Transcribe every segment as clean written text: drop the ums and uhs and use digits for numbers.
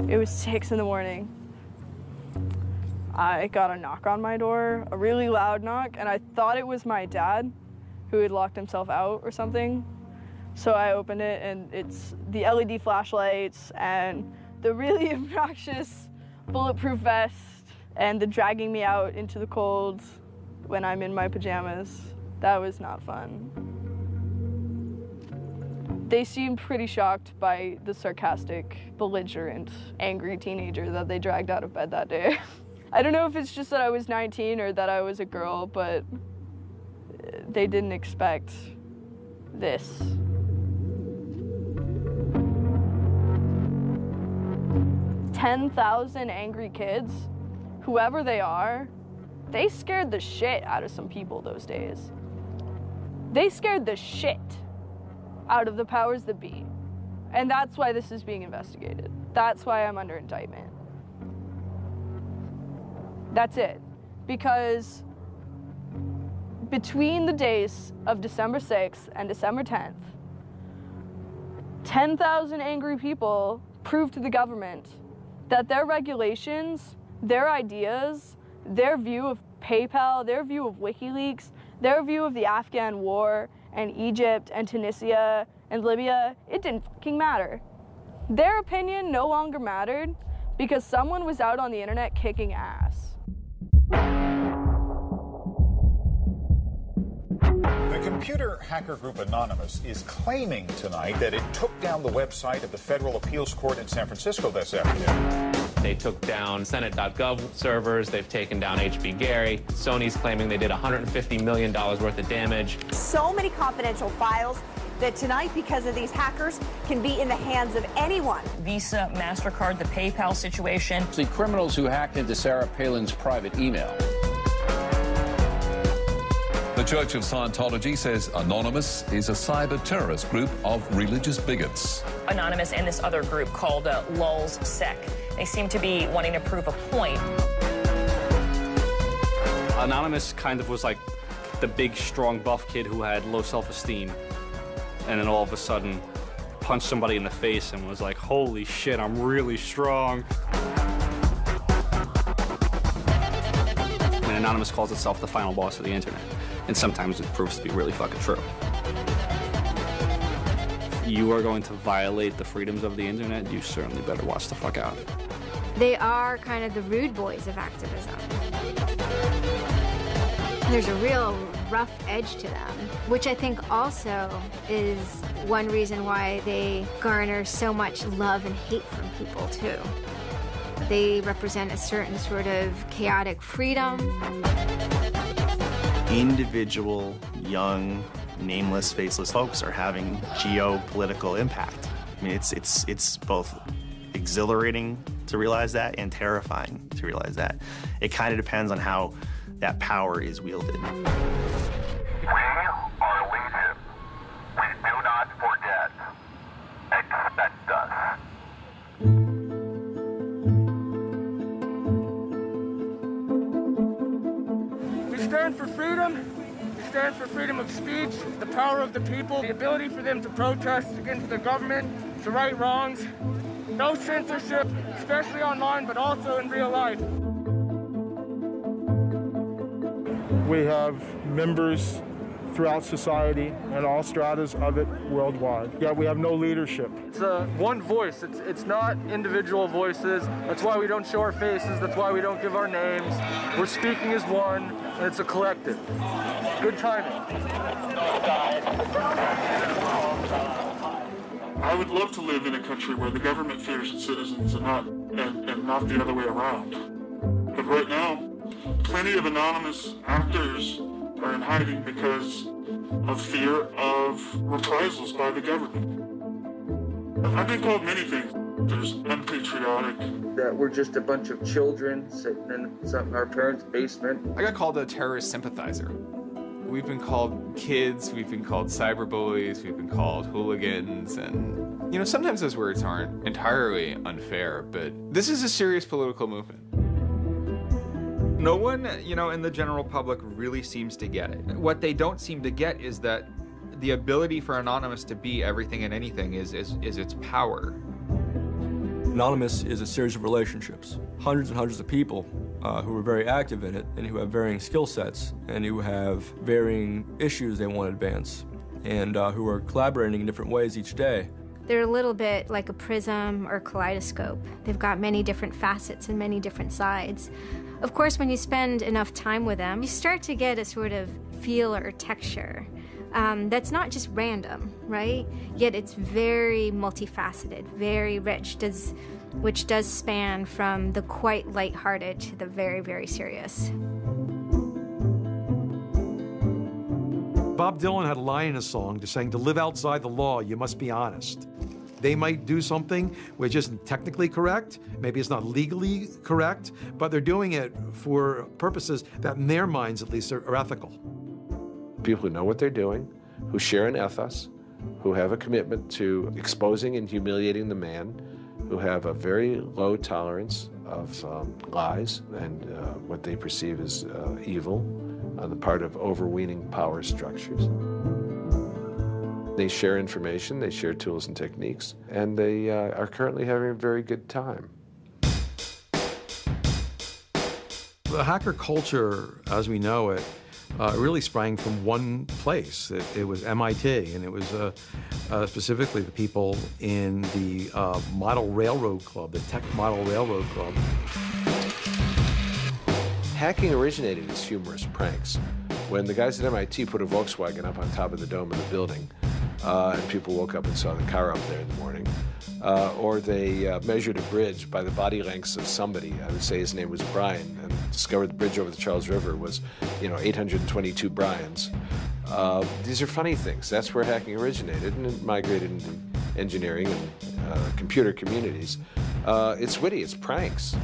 It was 6 in the morning. I got a knock on my door, a really loud knock, and I thought it was my dad who had locked himself out or something. So I opened it, and it's the LED flashlights and the really obnoxious bulletproof vest and the dragging me out into the cold when I'm in my pajamas. That was not fun. They seemed pretty shocked by the sarcastic, belligerent, angry teenager that they dragged out of bed that day. I don't know if it's just that I was 19 or that I was a girl, but they didn't expect this. "10,000 angry kids, whoever they are, they scared the shit out of some people those days. They scared the shit out of the powers that be. And that's why this is being investigated. That's why I'm under indictment. That's it. Because between the days of December 6th and December 10th, 10,000 angry people proved to the government that their regulations, their ideas, their view of PayPal, their view of WikiLeaks, their view of the Afghan war and Egypt and Tunisia and Libya, it didn't fucking matter. Their opinion no longer mattered because someone was out on the internet kicking ass. The computer hacker group Anonymous is claiming tonight that it took down the website of the Federal Appeals Court in San Francisco this afternoon. They took down Senate.gov servers, they've taken down HB Gary. Sony's claiming they did $150 million worth of damage. So many confidential files that tonight, because of these hackers, can be in the hands of anyone. Visa, MasterCard, the PayPal situation. The criminals who hacked into Sarah Palin's private email. The Church of Scientology says Anonymous is a cyber terrorist group of religious bigots. Anonymous and this other group called LulzSec. They seem to be wanting to prove a point. Anonymous kind of was like the big, strong, buff kid who had low self-esteem. And then all of a sudden, punched somebody in the face and was like, holy shit, I'm really strong. And Anonymous calls itself the final boss of the internet. And sometimes it proves to be really fucking true. If you are going to violate the freedoms of the internet, you certainly better watch the fuck out. They are kind of the rude boys of activism. There's a real rough edge to them, which I think also is one reason why they garner so much love and hate from people, too. They represent a certain sort of chaotic freedom. Individual, young, nameless, faceless folks are having geopolitical impact. I mean, it's both exhilarating to realize that and terrifying to realize that. It kind of depends on how that power is wielded. We are legion. We do not forget. Expect us. We stand for freedom. We stand for freedom of speech, the power of the people, the ability for them to protest against the government, to right wrongs. No censorship, especially online, but also in real life. We have members throughout society and all stratas of it worldwide. Yet we have no leadership. It's one voice. It's not individual voices. That's why we don't show our faces. That's why we don't give our names. We're speaking as one, and it's a collective. Good timing. I would love to live in a country where the government fears its citizens and not the other way around. But right now, plenty of anonymous actors are in hiding because of fear of reprisals by the government. I've been called many things. There's unpatriotic. That we're just a bunch of children sitting in our parents' basement. I got called a terrorist sympathizer. We've been called kids, we've been called cyberbullies, we've been called hooligans, and, you know, sometimes those words aren't entirely unfair, but this is a serious political movement. No one, you know, in the general public really seems to get it. What they don't seem to get is that the ability for Anonymous to be everything and anything is its power. Anonymous is a series of relationships. Hundreds and hundreds of people who are very active in it and who have varying skill sets and who have varying issues they want to advance and who are collaborating in different ways each day. They're a little bit like a prism or kaleidoscope. They've got many different facets and many different sides. Of course, when you spend enough time with them, you start to get a sort of feel or texture that's not just random, right? Yet it's very multifaceted, very rich, which does span from the quite lighthearted to the very, very serious. Bob Dylan had a line in a song saying, to live outside the law, you must be honest. They might do something which isn't technically correct, maybe it's not legally correct, but they're doing it for purposes that in their minds at least are ethical. People who know what they're doing, who share an ethos, who have a commitment to exposing and humiliating the man, who have a very low tolerance of lies and what they perceive as evil on the part of overweening power structures. They share information, they share tools and techniques, and they are currently having a very good time. The hacker culture, as we know it, really sprang from one place. It was MIT, and it was specifically the people in the Model Railroad Club, the Tech Model Railroad Club. Hacking originated as humorous pranks. When the guys at MIT put a Volkswagen up on top of the dome of the building, and people woke up and saw the car up there in the morning, or they measured a bridge by the body lengths of somebody. I would say his name was Brian, and discovered the bridge over the Charles River was, 822 Brians. These are funny things. That's where hacking originated, and it migrated into engineering and computer communities. It's witty, it's pranks.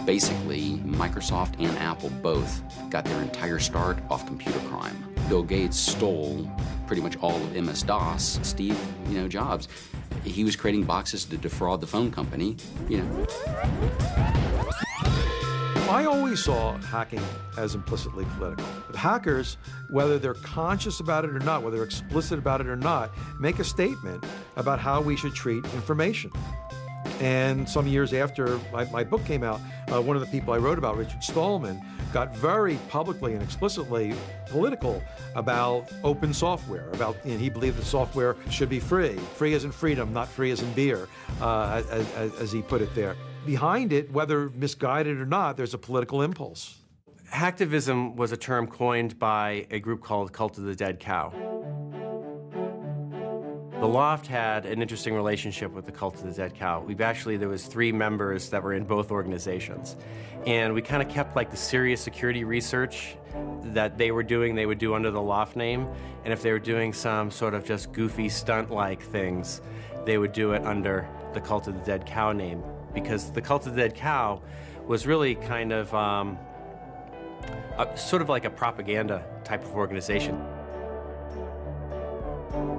Basically, Microsoft and Apple both got their entire start off computer crime. Bill Gates stole pretty much all of MS-DOS. Steve, Jobs, he was creating boxes to defraud the phone company, I always saw hacking as implicitly political. But hackers, whether they're conscious about it or not, whether they're explicit about it or not, make a statement about how we should treat information. And some years after my book came out, one of the people I wrote about, Richard Stallman, got very publicly and explicitly political about open software. He believed that software should be free. Free as in freedom, not free as in beer, as he put it there. Behind it, whether misguided or not, there's a political impulse. Hacktivism was a term coined by a group called Cult of the Dead Cow. The Loft had an interesting relationship with the Cult of the Dead Cow. There was 3 members that were in both organizations. And we kind of kept like the serious security research that they would do under the Loft name. And if they were doing some sort of just goofy stunt-like things, they would do it under the Cult of the Dead Cow name. Because the Cult of the Dead Cow was really kind of sort of like a propaganda type of organization.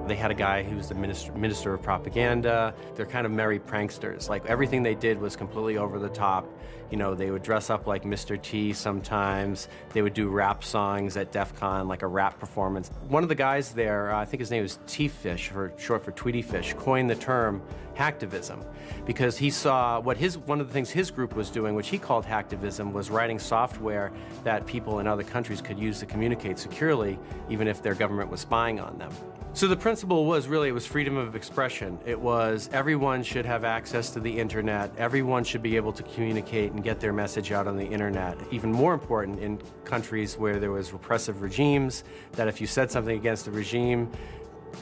They had a guy who was the minister of propaganda. They're kind of merry pranksters. Like, everything they did was completely over the top. They would dress up like Mr. T sometimes. They would do rap songs at DEF CON, like a rap performance. One of the guys there, I think his name was T-Fish, short for Tweety Fish, coined the term hacktivism because he saw one of the things his group was doing, which he called hacktivism, was writing software that people in other countries could use to communicate securely, even if their government was spying on them. So the principle was freedom of expression. It was everyone should have access to the internet. Everyone should be able to communicate and get their message out on the internet. Even more important in countries where there was repressive regimes, that if you said something against the regime,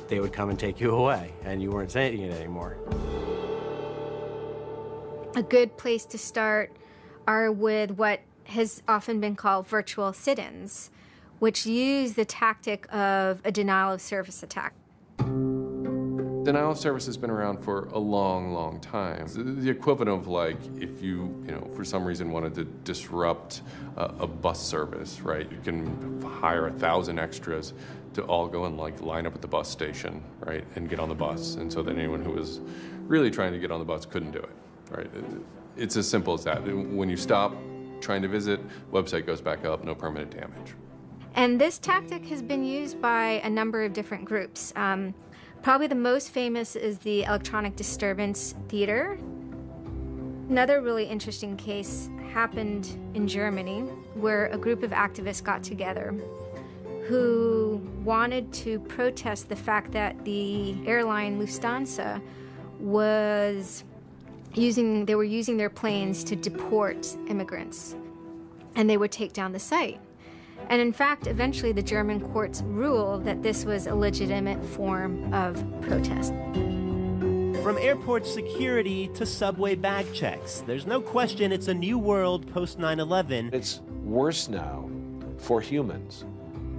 they would come and take you away, and you weren't saying it anymore. A good place to start are with what has often been called virtual sit-ins, which use the tactic of a denial-of-service attack. Denial of service has been around for a long, long time. The equivalent of like if you for some reason wanted to disrupt a bus service, right? You can hire 1,000 extras to all go and like line up at the bus station, right, and get on the bus, and so that anyone who was really trying to get on the bus couldn't do it, right? It's as simple as that. When you stop trying to visit, website goes back up, no permanent damage. And this tactic has been used by a number of different groups. Probably the most famous is the Electronic Disturbance Theater. Another really interesting case happened in Germany, where a group of activists got together who wanted to protest the fact that the airline Lufthansa was using their planes to deport immigrants, and they would take down the site. And in fact, eventually the German courts ruled that this was a legitimate form of protest. From airport security to subway bag checks, there's no question it's a new world post 9/11. It's worse now for humans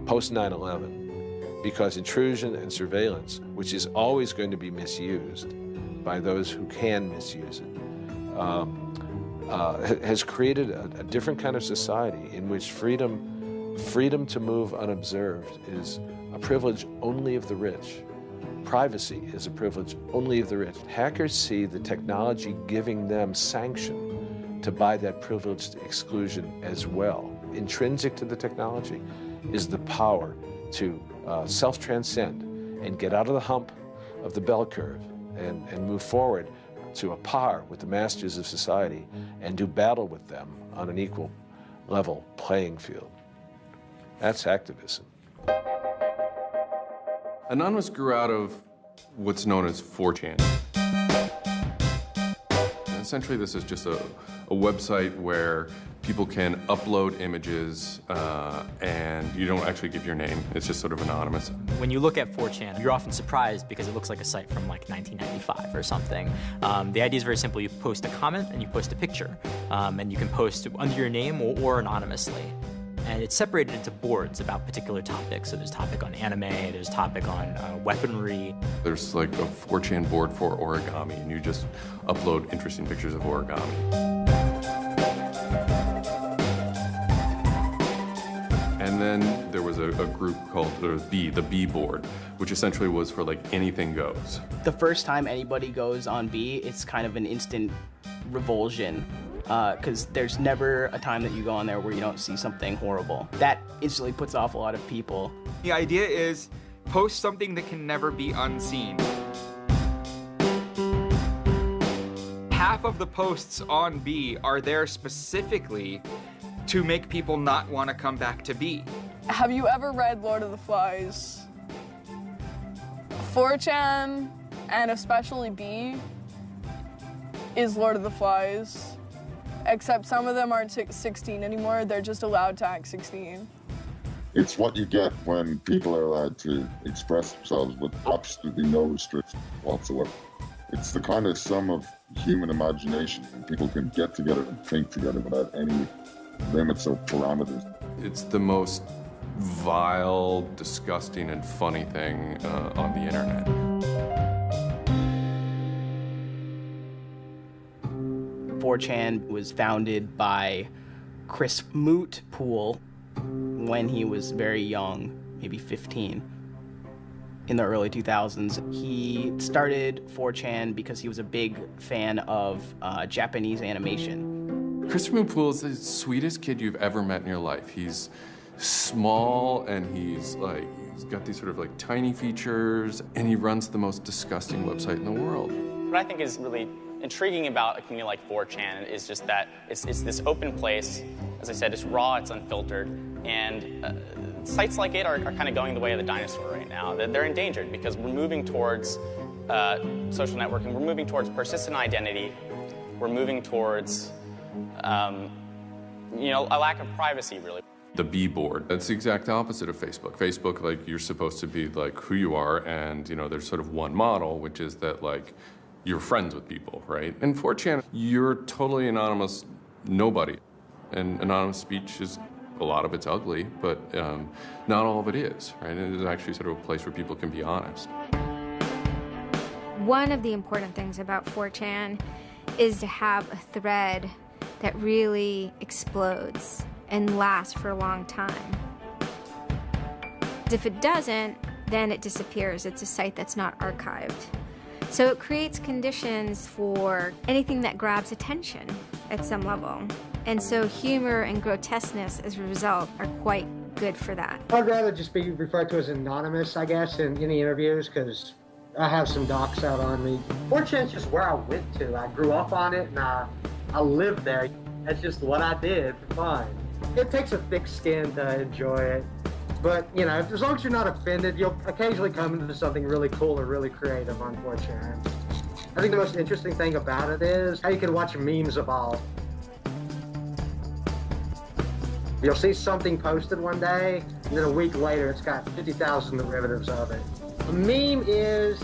post 9/11 because intrusion and surveillance, which is always going to be misused by those who can misuse it, has created a different kind of society in which freedom to move unobserved is a privilege only of the rich. Privacy is a privilege only of the rich. Hackers see the technology giving them sanction to buy that privileged exclusion as well. Intrinsic to the technology is the power to self-transcend and get out of the hump of the bell curve and move forward to a par with the masters of society and do battle with them on an equal level playing field. That's activism. Anonymous grew out of what's known as 4chan. Essentially, this is just a website where people can upload images and you don't actually give your name. It's just sort of anonymous. When you look at 4chan, you're often surprised because it looks like a site from like 1995 or something. The idea is very simple. You post a comment and you post a picture. And you can post under your name or anonymously. And it's separated into boards about particular topics. So there's a topic on anime, there's a topic on weaponry. There's like a 4chan board for origami, and you just upload interesting pictures of origami. And then there was a group called the B board, which essentially was for like anything goes. The first time anybody goes on B, it's kind of an instant revulsion. Because there's never a time that you go on there where you don't see something horrible. That instantly puts off a lot of people. The idea is post something that can never be unseen. Half of the posts on B are there specifically to make people not want to come back to B. Have you ever read Lord of the Flies? 4chan, and especially B, is Lord of the Flies. Except some of them aren't 16 anymore, they're just allowed to act 16. It's what you get when people are allowed to express themselves with absolutely no restriction whatsoever. It's the kind of sum of human imagination when people can get together and think together without any limits or parameters. It's the most vile, disgusting, and funny thing on the internet. 4chan was founded by Chris Mootpool when he was very young, maybe 15, in the early 2000s. He started 4chan because he was a big fan of Japanese animation. Chris Mootpool is the sweetest kid you've ever met in your life. He's small and he's got these sort of like tiny features, and he runs the most disgusting website in the world. What I think is really intriguing about a community like 4chan is just that it's this open place. As I said, it's raw, it's unfiltered, and sites like it are kind of going the way of the dinosaur right now. They're endangered because we're moving towards social networking, we're moving towards persistent identity, we're moving towards a lack of privacy, really. The B board, that's the exact opposite of Facebook. Facebook, like, you're supposed to be like who you are, and there's sort of one model, which is that like you're friends with people, right? In 4chan, you're totally anonymous nobody. And anonymous speech is, a lot of it's ugly, but not all of it is, right? It is actually sort of a place where people can be honest. One of the important things about 4chan is to have a thread that really explodes and lasts for a long time. If it doesn't, then it disappears. It's a site that's not archived. So it creates conditions for anything that grabs attention at some level. And so humor and grotesqueness as a result are quite good for that. I'd rather just be referred to as anonymous, I guess, in any interviews, because I have some docs out on me. 4chan's just where I went to. I grew up on it, and I lived there. That's just what I did for fun. It takes a thick skin to enjoy it. But, you know, as long as you're not offended, you'll occasionally come into something really cool or really creative on 4chan. I think the most interesting thing about it is how you can watch memes evolve. You'll see something posted one day, and then a week later it's got 50,000 derivatives of it. A meme is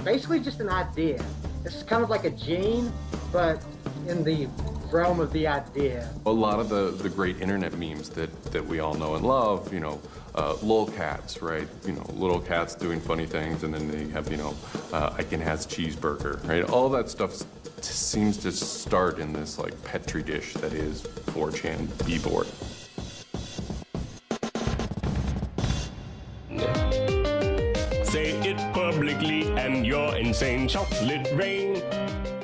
basically just an idea. It's kind of like a gene, but in the realm of the idea. A lot of the great internet memes that we all know and love, you know, lolcats, right? You know, little cats doing funny things, and then they have, you know, Icon has cheeseburger, right? All that stuff seems to start in this like petri dish that is 4chan b-board. Say it publicly and your insane chocolate rain.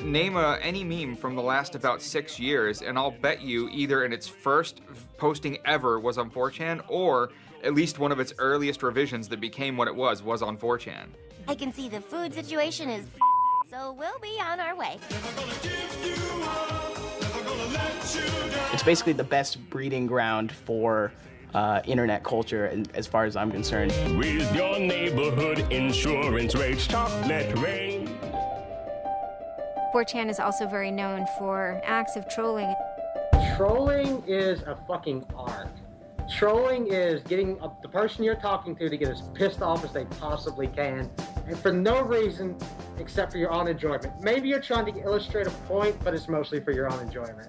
Name any meme from the last about 6 years, and I'll bet you either in its first posting ever was on 4chan, or at least one of its earliest revisions that became what it was on 4chan. I can see the food situation is so we'll be on our way. It's basically the best breeding ground for internet culture, as far as I'm concerned. With your neighborhood insurance rates, chocolate rain. 4chan is also very known for acts of trolling. Trolling is a fucking art. Trolling is getting the person you're talking to get as pissed off as they possibly can, and for no reason except for your own enjoyment. Maybe you're trying to illustrate a point, but it's mostly for your own enjoyment.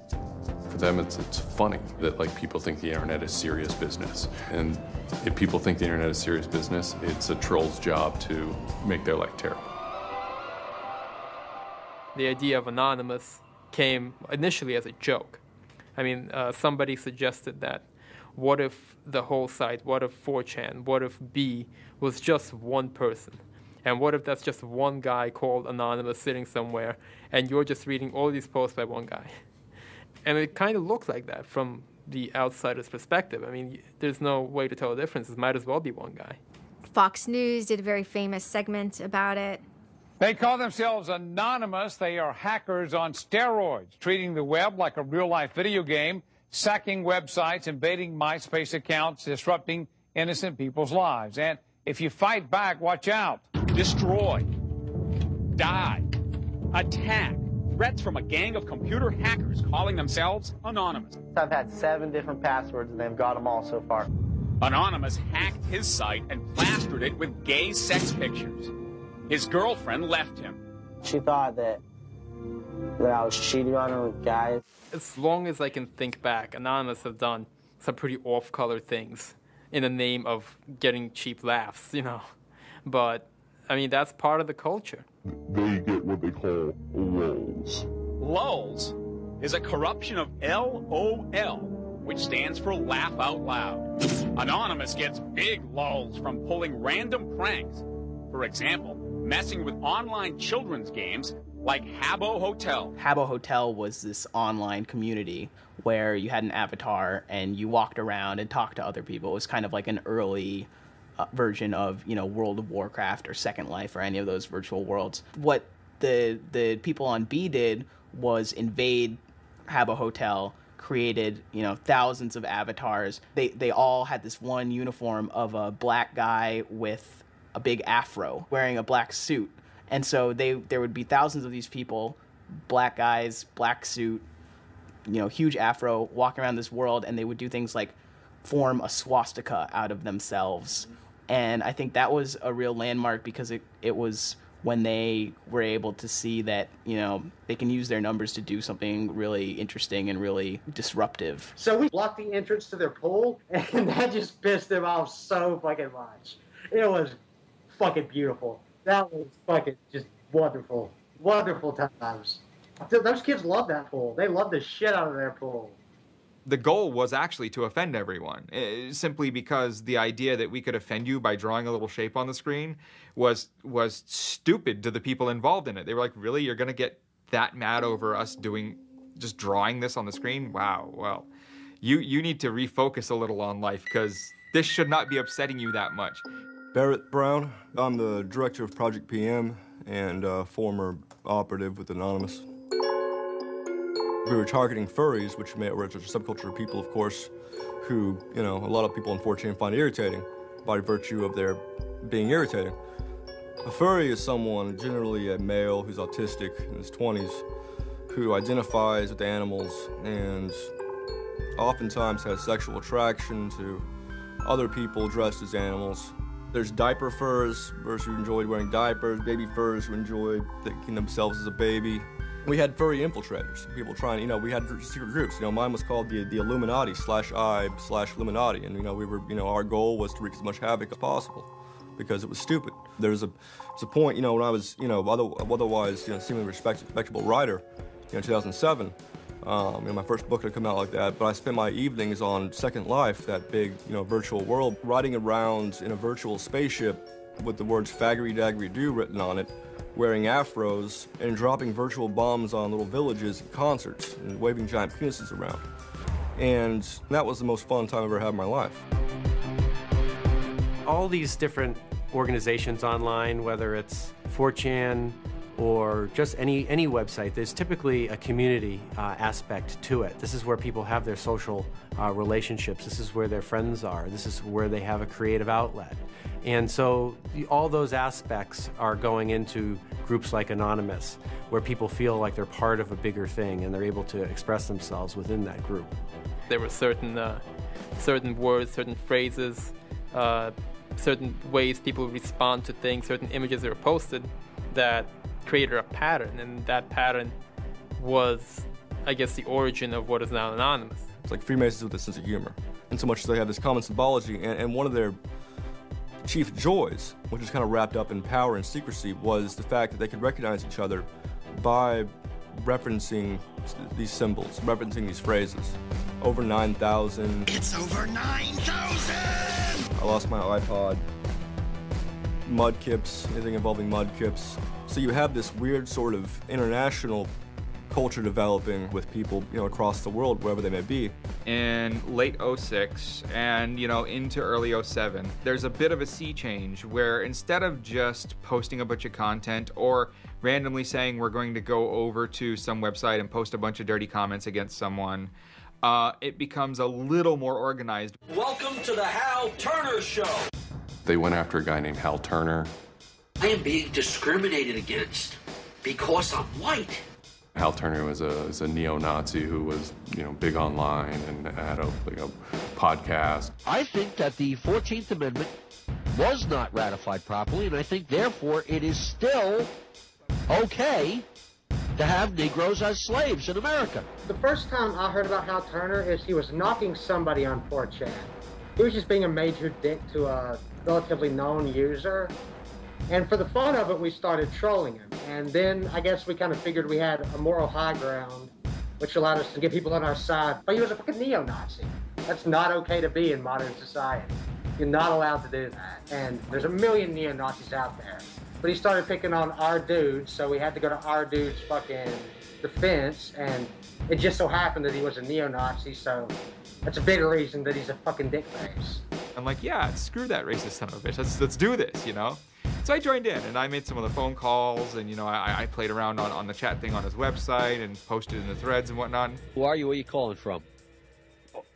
For them, it's funny that like people think the internet is serious business, and if people think the internet is serious business, it's a troll's job to make their life terrible. The idea of Anonymous came initially as a joke. I mean, somebody suggested that what if the whole site, what if 4chan, what if B was just one person? And what if that's just one guy called Anonymous sitting somewhere, and you're just reading all these posts by one guy? And it kind of looked like that from the outsider's perspective. I mean, there's no way to tell the difference. It might as well be one guy. Fox News did a very famous segment about it. They call themselves Anonymous. They are hackers on steroids, treating the web like a real-life video game, sacking websites, invading MySpace accounts, disrupting innocent people's lives. And if you fight back, watch out. Destroy. Die. Attack. Threats from a gang of computer hackers calling themselves Anonymous. I've had 7 different passwords, and they've got them all so far. Anonymous hacked his site and plastered it with gay sex pictures. His girlfriend left him. She thought that I was cheating on her with guys. As long as I can think back, Anonymous have done some pretty off-color things in the name of getting cheap laughs, you know. But, I mean, that's part of the culture. They get what they call lulz. Lulz is a corruption of LOL, which stands for laugh out loud. Anonymous gets big lulz from pulling random pranks. For example, messing with online children's games like Habbo Hotel. Habbo Hotel was this online community where you had an avatar and you walked around and talked to other people. It was kind of like an early version of, you know, World of Warcraft or Second Life or any of those virtual worlds. What the people on B did was invade Habbo Hotel, created, you know, thousands of avatars. They all had this one uniform of a black guy with a big afro wearing a black suit. And so there would be thousands of these people, black guys, black suit, you know, huge afro, walking around this world, and they would do things like form a swastika out of themselves. And I think that was a real landmark because it was when they were able to see that, you know, they can use their numbers to do something really interesting and really disruptive. So we blocked the entrance to their pool, and that just pissed them off so fucking much. It was fucking beautiful. That was fucking just wonderful. Wonderful times. Those kids love that pool. They love the shit out of their pool. The goal was actually to offend everyone, simply because the idea that we could offend you by drawing a little shape on the screen was stupid to the people involved in it. They were like, really? You're going to get that mad over us just drawing this on the screen? Wow, well, you need to refocus a little on life because this should not be upsetting you that much. Barrett Brown. I'm the director of Project PM and former operative with Anonymous. We were targeting furries, which were a subculture of people, of course, who, a lot of people on 4chan find irritating by virtue of their being irritating. A furry is someone, generally a male who's autistic in his 20s, who identifies with animals and oftentimes has sexual attraction to other people dressed as animals. There's diaper furs, furs who enjoyed wearing diapers, baby furs who enjoyed thinking themselves as a baby. We had furry infiltrators, people trying, we had secret groups. Mine was called the Illuminati /I/Illuminati, and we were, our goal was to wreak as much havoc as possible because it was stupid. There's a point, when I was, otherwise, seemingly respectable writer, in 2007. My first book had come out like that, but I spent my evenings on Second Life, that big, virtual world, riding around in a virtual spaceship with the words "faggery daggery do" written on it, wearing afros and dropping virtual bombs on little villages at concerts and waving giant penises around. And that was the most fun time I've ever had in my life. All these different organizations online, whether it's 4chan or just any website, there's typically a community aspect to it. This is where people have their social relationships. This is where their friends are. This is where they have a creative outlet. And so all those aspects are going into groups like Anonymous, where people feel like they're part of a bigger thing and they're able to express themselves within that group. There were certain words, certain phrases, certain ways people respond to things, certain images that were posted that created a pattern, and that pattern was, I guess, the origin of what is now Anonymous. It's like Freemasons with a sense of humor, and so much as they have this common symbology, and one of their chief joys, which is kind of wrapped up in power and secrecy, was the fact that they could recognize each other by referencing these symbols, referencing these phrases. Over 9,000. It's over 9,000! I lost my iPod. Mudkips, anything involving mudkips. So you have this weird sort of international culture developing with people, across the world, wherever they may be. In late 06 and, into early 07, there's a bit of a sea change where instead of just posting a bunch of content or randomly saying we're going to go over to some website and post a bunch of dirty comments against someone, it becomes a little more organized. Welcome to the Hal Turner Show. They went after a guy named Hal Turner. I am being discriminated against because I'm white. Hal Turner was a neo-Nazi who was, big online and had a podcast. I think that the 14th Amendment was not ratified properly, and I think, therefore, it is still okay to have Negroes as slaves in America. The first time I heard about Hal Turner is he was knocking somebody on 4chan. He was just being a major dick to a relatively known user. And for the fun of it, we started trolling him. And then I guess we kind of figured we had a moral high ground, which allowed us to get people on our side. But he was a fucking neo-Nazi. That's not okay to be in modern society. You're not allowed to do that. And there's a million neo-Nazis out there. But he started picking on our dudes, so we had to go to our dude's fucking defense. And it just so happened that he was a neo-Nazi, so that's a bigger reason that he's a fucking dickface. I'm like, yeah, screw that racist son of a bitch. Let's do this, So I joined in, and I made some of the phone calls, and, I played around on the chat thing on his website and posted in the threads and whatnot. Who are you? Where are you calling from?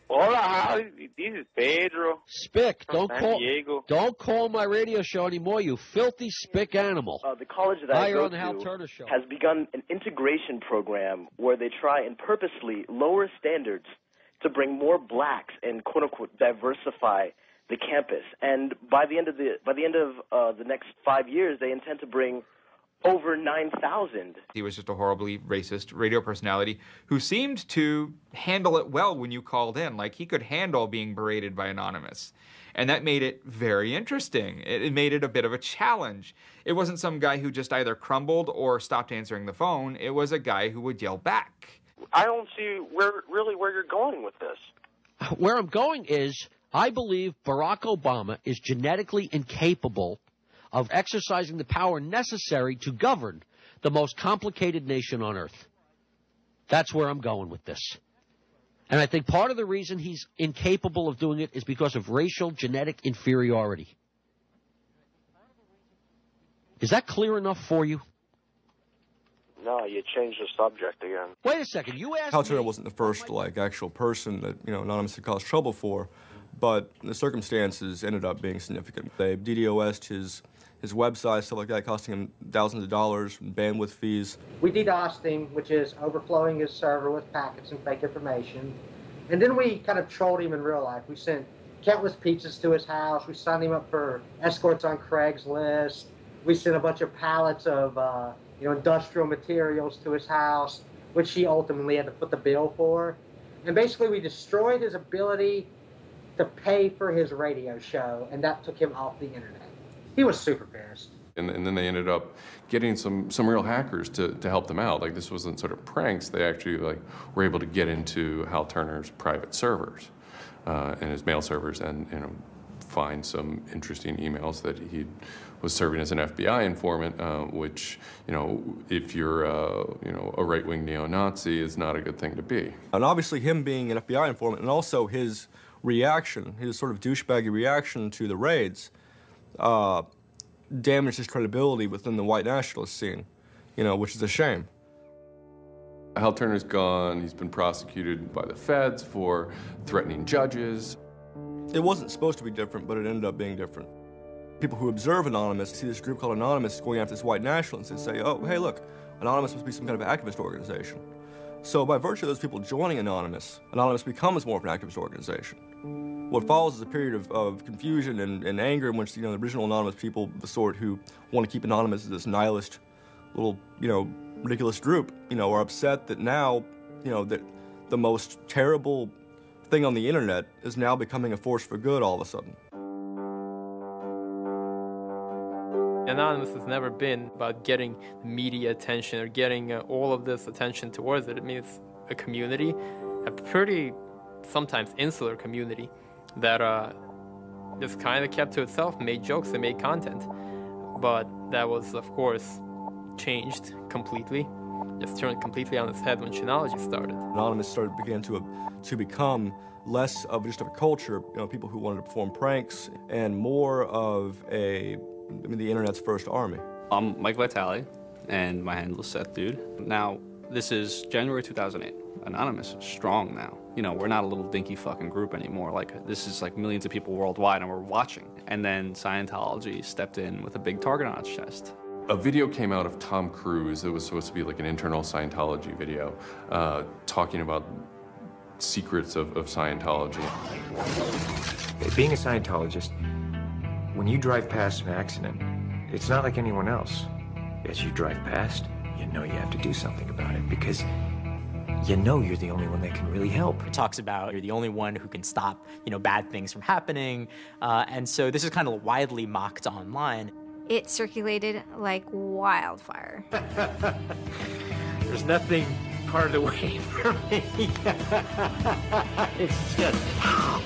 Hola, this is Pedro. Spick, from San Diego. Don't call my radio show anymore, you filthy spick animal. The college that I you're go on the Hal to Turner Show. has begun an integration program where they try and purposely lower standards to bring more blacks and quote unquote diversify the campus. And by the end of the next 5 years, they intend to bring over 9,000. He was just a horribly racist radio personality who seemed to handle it well when you called in. Like, he could handle being berated by Anonymous. And that made it very interesting. It made it a bit of a challenge. It wasn't some guy who just either crumbled or stopped answering the phone. It was a guy who would yell back. I don't see where you're going with this. Where I'm going is, I believe Barack Obama is genetically incapable of exercising the power necessary to govern the most complicated nation on earth. That's where I'm going with this. And I think part of the reason he's incapable of doing it is because of racial genetic inferiority. Is that clear enough for you? No, you changed the subject again. Wait a second, you asked Hal me... Turner wasn't the first, like, actual person that, Anonymous had caused trouble for, but the circumstances ended up being significant. They DDoS'd his website, stuff like that, costing him thousands of dollars, bandwidth fees. We DDoSed him, which is overflowing his server with packets and fake information. And then we kind of trolled him in real life. We sent countless pizzas to his house. We signed him up for escorts on Craigslist. We sent a bunch of pallets of industrial materials to his house, which he ultimately had to foot the bill for. And basically we destroyed his ability to pay for his radio show, and that took him off the internet. He was super pissed. And then they ended up getting some real hackers to help them out. Like, this wasn't sort of pranks. They actually were able to get into Hal Turner's private servers and his mail servers, and find some interesting emails that he was serving as an FBI informant, which if you're a right-wing neo-Nazi, is not a good thing to be. And obviously, him being an FBI informant, and also his reaction, his sort of douchebaggy reaction to the raids, damaged his credibility within the white nationalist scene, which is a shame. Hal Turner's gone. He's been prosecuted by the feds for threatening judges. It wasn't supposed to be different, but it ended up being different. People who observe Anonymous see this group called Anonymous going after this white nationalist and say, oh, hey, look, Anonymous must be some kind of activist organization. So by virtue of those people joining Anonymous, Anonymous becomes more of an activist organization. What follows is a period of confusion and anger in which the original Anonymous people, the sort who want to keep Anonymous as this nihilist little, ridiculous group, are upset that now, that the most terrible thing on the internet is now becoming a force for good all of a sudden. Anonymous has never been about getting media attention or getting all of this attention towards it. It means a community, a pretty sometimes insular community that just kind of kept to itself, made jokes and made content. But that was, of course, changed completely, just turned completely on its head when Chinology started. Anonymous began to become less of just a culture, people who wanted to perform pranks, and more of the internet's first army. I'm Mike Vitale, and my handle is Seth Dude. Now, this is January 2008. Anonymous is strong now. We're not a little dinky fucking group anymore. This is millions of people worldwide, and we're watching. And then Scientology stepped in with a big target on its chest. A video came out of Tom Cruise. It was supposed to be like an internal Scientology video, talking about secrets of Scientology. Being a Scientologist, when you drive past an accident, it's not like anyone else. As you drive past, you know you have to do something about it because you know you're the only one that can really help. It talks about you're the only one who can stop, bad things from happening. And so this is kind of widely mocked online. It circulated like wildfire. There's nothing part of the way for me. It's just...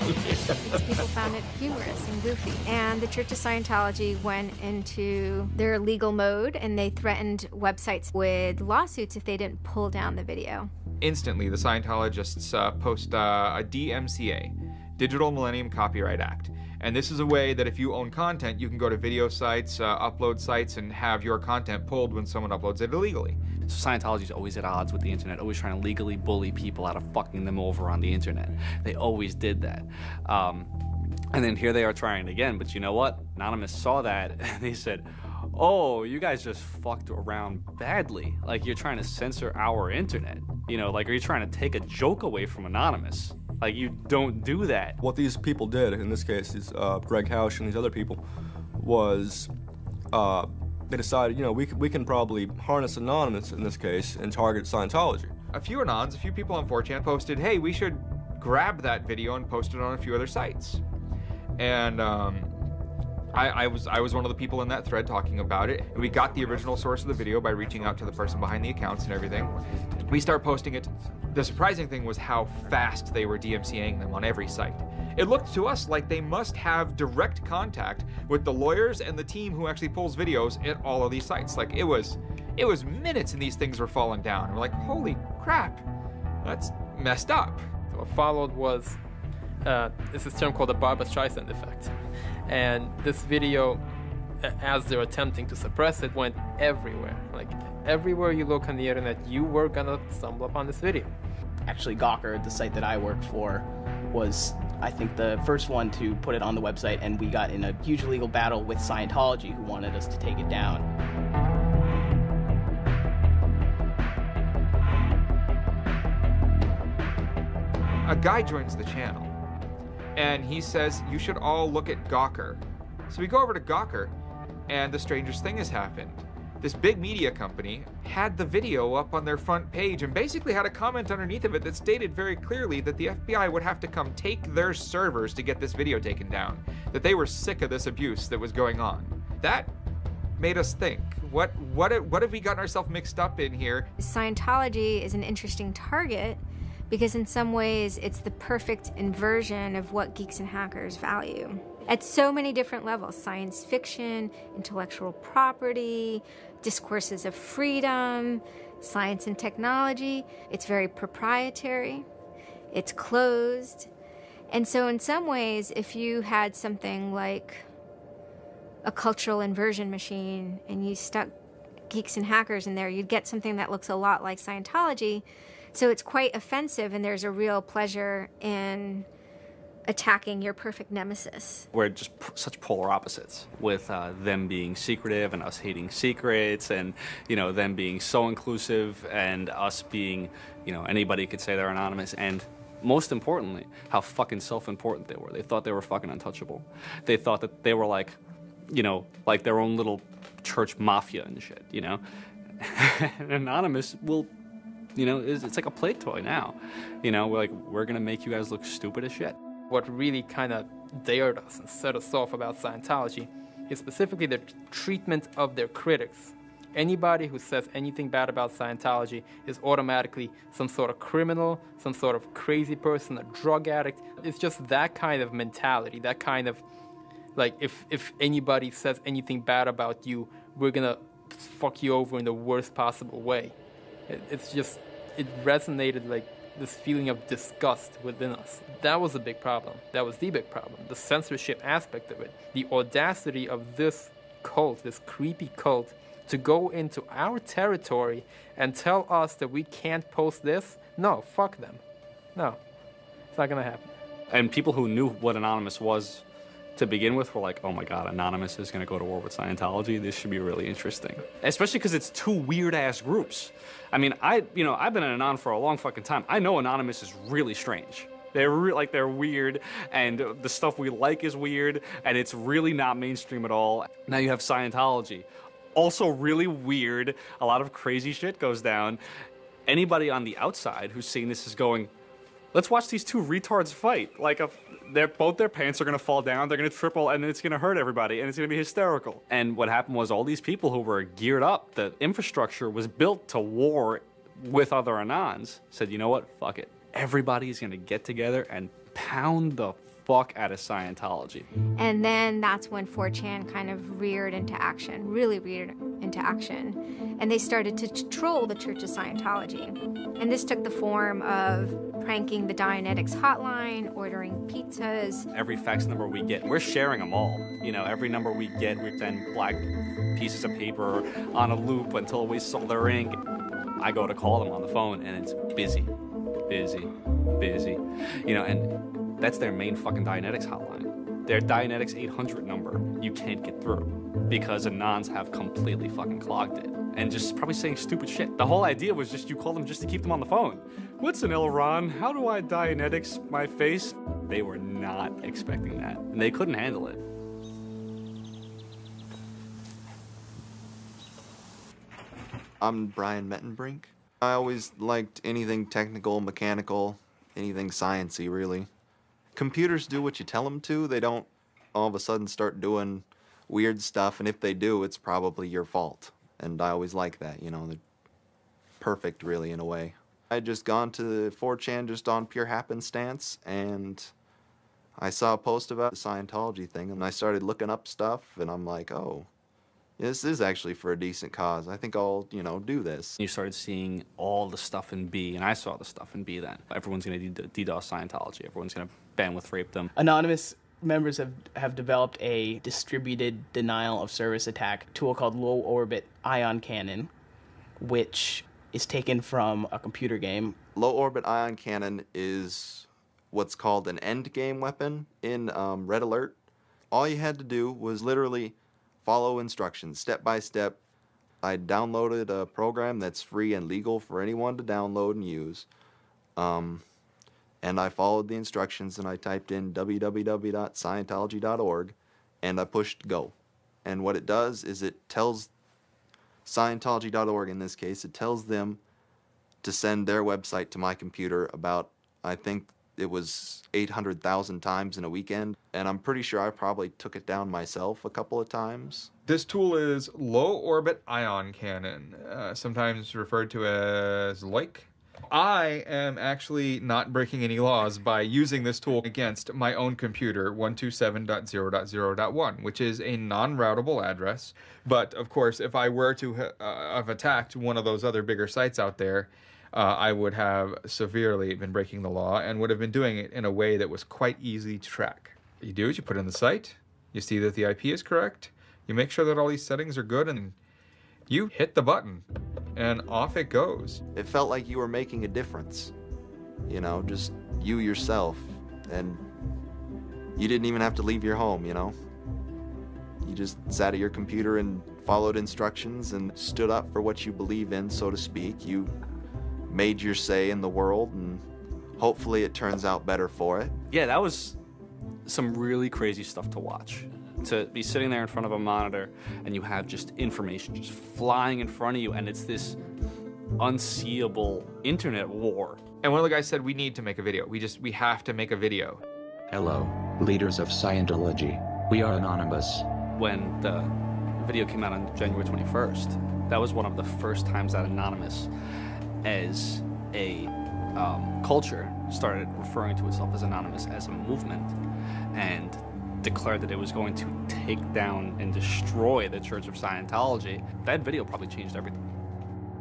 Because people found it humorous and goofy. And the Church of Scientology went into their legal mode, and they threatened websites with lawsuits if they didn't pull down the video. Instantly, the Scientologists post a DMCA, Digital Millennium Copyright Act. And this is a way that if you own content, you can go to video sites, upload sites, and have your content pulled when someone uploads it illegally. So Scientology's always at odds with the internet, always trying to legally bully people out of fucking them over on the internet. They always did that. And then here they are trying again, but you know what? Anonymous saw that, and they said, oh, you guys just fucked around badly. You're trying to censor our internet. Are you trying to take a joke away from Anonymous? You don't do that. What these people did, in this case, is Greg Hausch and these other people, was they decided, we can probably harness Anonymous in this case and target Scientology. A few Anons, a few people on 4chan posted, hey, we should grab that video and post it on a few other sites. And I was one of the people in that thread talking about it. And we got the original source of the video by reaching out to the person behind the accounts and everything. We start posting it. The surprising thing was how fast they were DMCAing them on every site. It looked to us like they must have direct contact with the lawyers and the team who actually pulls videos at all of these sites. It was minutes and these things were falling down. And we're like, holy crap, that's messed up. What followed was it's this term called the Barbra Streisand effect. And this video as they're attempting to suppress it, went everywhere. Like, everywhere you look on the internet, you were gonna stumble upon this video. Actually, Gawker, the site that I worked for, was, I think, the first one to put it on the website, and we got in a huge legal battle with Scientology, who wanted us to take it down. A guy joins the channel, and he says, you should all look at Gawker. So we go over to Gawker, and the strangest thing has happened. This big media company had the video up on their front page and basically had a comment underneath of it that stated very clearly that the FBI would have to come take their servers to get this video taken down, that they were sick of this abuse that was going on. That made us think, what have we gotten ourselves mixed up in here? Scientology is an interesting target because in some ways it's the perfect inversion of what geeks and hackers value. At so many different levels: science fiction, intellectual property, discourses of freedom, science and technology. It's very proprietary, it's closed. And so in some ways, if you had something like a cultural inversion machine and you stuck geeks and hackers in there, you'd get something that looks a lot like Scientology. So it's quite offensive, and there's a real pleasure in attacking your perfect nemesis. We're just such polar opposites, with them being secretive and us hating secrets, and them being so inclusive and us being, anybody could say they're anonymous, and most importantly, how fucking self-important they were. They thought they were fucking untouchable. They thought that they were like their own little church mafia and shit, And Anonymous will, it's like a play toy now. We're gonna make you guys look stupid as shit. What really kind of dared us and set us off about Scientology is specifically the treatment of their critics. Anybody who says anything bad about Scientology is automatically some sort of criminal, some sort of crazy person, a drug addict. It's just that kind of mentality, that kind of, like, if anybody says anything bad about you, we're gonna fuck you over in the worst possible way. It resonated like this feeling of disgust within us. That was a big problem. That was the big problem. The censorship aspect of it. The audacity of this cult, this creepy cult, to go into our territory and tell us that we can't post this? No, fuck them. No, it's not gonna happen. And people who knew what Anonymous was to begin with were like, oh my god, Anonymous is going to go to war with Scientology. This should be really interesting. Especially because it's two weird-ass groups. I mean, I've been an Anon for a long fucking time. I know Anonymous is really strange. They're weird, and the stuff we like is weird, and it's really not mainstream at all. Now you have Scientology. Also really weird. A lot of crazy shit goes down. Anybody on the outside who's seeing this is going, let's watch these two retards fight. Like, both their pants are gonna fall down, they're gonna triple, and it's gonna hurt everybody, and it's gonna be hysterical. And what happened was all these people who were geared up, the infrastructure was built to war with other Anons, said, you know what, fuck it. Everybody's gonna get together and pound the fuck out of Scientology. And then that's when 4chan kind of reared into action, really reared into action. And they started to troll the Church of Scientology. And this took the form of pranking the Dianetics hotline, ordering pizzas. Every fax number we get, we're sharing them all. Every number we get, we send black pieces of paper on a loop until we sold their ink. I go to call them on the phone, and it's busy. And that's their main fucking Dianetics hotline. Their Dianetics 800 number, you can't get through because Anons have completely fucking clogged it. And just probably saying stupid shit. The whole idea was just you call them just to keep them on the phone. What's an Elron? How do I Dianetics my face? They were not expecting that, and they couldn't handle it. I'm Brian Mettenbrink. I always liked anything technical, mechanical, anything sciencey, really. Computers do what you tell them to. They don't all of a sudden start doing weird stuff, and if they do, it's probably your fault. And I always like that, they're perfect, really, in a way. I had just gone to 4chan just on pure happenstance, and I saw a post about the Scientology thing, and I started looking up stuff, and I'm like, oh, this is actually for a decent cause. I think I'll, do this. You started seeing all the stuff in B, and I saw the stuff in B then. Everyone's going to DDoS Scientology. Everyone's going to bandwidth rape them. Anonymous members have developed a distributed denial of service attack tool called low orbit ion cannon, which is taken from a computer game. Low orbit ion cannon is what's called an end game weapon in Red Alert. All you had to do was literally follow instructions step by step. I downloaded a program that's free and legal for anyone to download and use. And I followed the instructions and I typed in www.scientology.org and I pushed go. And what it does is it tells Scientology.org, in this case, it tells them to send their website to my computer about, I think it was 800,000 times in a weekend. And I'm pretty sure I probably took it down myself a couple of times. This tool is low orbit ion cannon, sometimes referred to as LOIC. I am actually not breaking any laws by using this tool against my own computer, 127.0.0.1, which is a non-routable address. But of course, if I were to have attacked one of those other bigger sites out there, I would have severely been breaking the law and would have been doing it in a way that was quite easy to track. You do is you put in the site, you see that the IP is correct, you make sure that all these settings are good, and you hit the button, and off it goes. It felt like you were making a difference. You know, just you yourself. And you didn't even have to leave your home, you know? You just sat at your computer and followed instructions and stood up for what you believe in, so to speak. You made your say in the world, and hopefully it turns out better for it. Yeah, that was some really crazy stuff to watch. To be sitting there in front of a monitor and you have just information just flying in front of you, and it's this unseeable internet war. And one of the guys said, we need to make a video. We have to make a video. Hello, leaders of Scientology. We are anonymous. When the video came out on January 21st, that was one of the first times that Anonymous, as a culture, started referring to itself as Anonymous as a movement, and declared that it was going to take down and destroy the Church of Scientology. That video probably changed everything.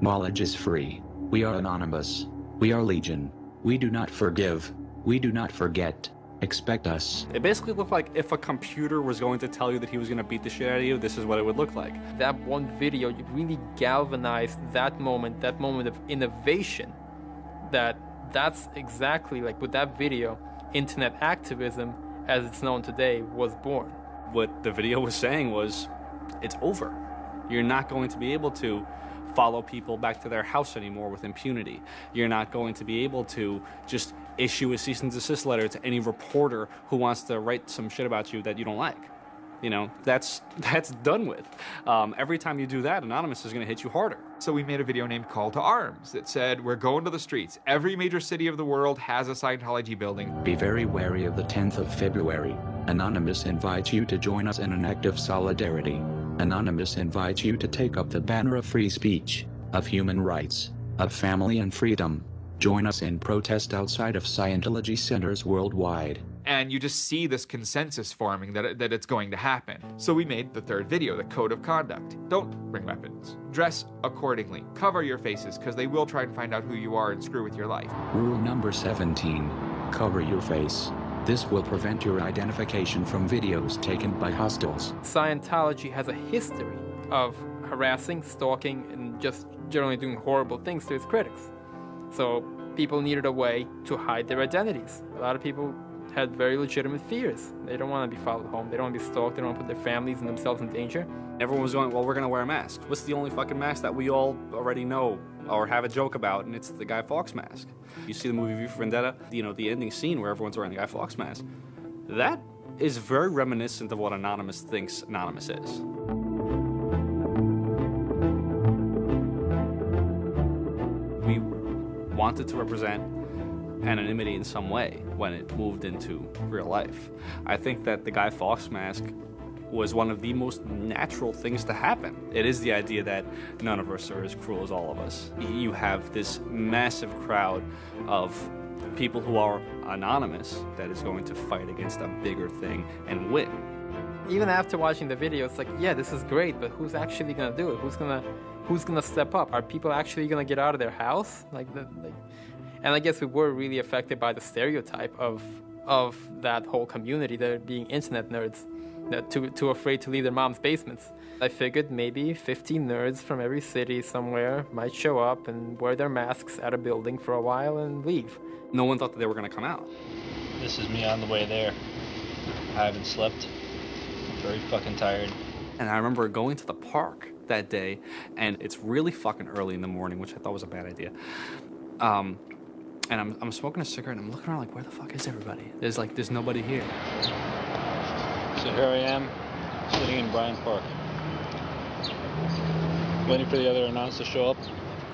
Knowledge is free. We are anonymous. We are legion. We do not forgive. We do not forget. Expect us. It basically looked like if a computer was going to tell you that he was going to beat the shit out of you, this is what it would look like. That one video, you really galvanized that moment of innovation. That's exactly like with that video, internet activism as it's known today was born. What the video was saying was, it's over. You're not going to be able to follow people back to their house anymore with impunity. You're not going to be able to just issue a cease and desist letter to any reporter who wants to write some shit about you that you don't like. You know, that's done with. Every time you do that, Anonymous is going to hit you harder. So we made a video named Call to Arms that said, we're going to the streets. Every major city of the world has a Scientology building. Be very wary of the 10th of February. Anonymous invites you to join us in an act of solidarity. Anonymous invites you to take up the banner of free speech, of human rights, of family and freedom. Join us in protest outside of Scientology centers worldwide. And you just see this consensus forming that it's going to happen. So we made the third video, the Code of Conduct. Don't bring weapons. Dress accordingly. Cover your faces, because they will try and find out who you are and screw with your life. Rule number 17. Cover your face. This will prevent your identification from videos taken by hostiles. Scientology has a history of harassing, stalking, and just generally doing horrible things to its critics. So people needed a way to hide their identities. A lot of people had very legitimate fears. They don't want to be followed home. They don't want to be stalked. They don't want to put their families and themselves in danger. Everyone was going, well, we're going to wear a mask. What's the only fucking mask that we all already know or have a joke about? And it's the Guy Fawkes mask. You see the movie V for Vendetta, you know, the ending scene where everyone's wearing the Guy Fawkes mask. That is very reminiscent of what Anonymous thinks Anonymous is. We wanted to represent anonymity in some way when it moved into real life. I think that the Guy Fawkes mask was one of the most natural things to happen. It is the idea that none of us are as cruel as all of us. You have this massive crowd of people who are anonymous that is going to fight against a bigger thing and win. Even after watching the video, it's like, yeah, this is great, but who's actually gonna do it? Who's gonna step up? Are people actually gonna get out of their house? And I guess we were really affected by the stereotype of of that whole community, they're being internet nerds, too afraid to leave their mom's basements. I figured maybe 50 nerds from every city somewhere might show up and wear their masks at a building for a while and leave. No one thought that they were going to come out. This is me on the way there. I haven't slept. I'm very fucking tired. And I remember going to the park that day, and it's really fucking early in the morning, which I thought was a bad idea. And I'm smoking a cigarette, and I'm looking around like, where the fuck is everybody? There's nobody here. So here I am, sitting in Bryant Park, waiting for the other announcers to show up.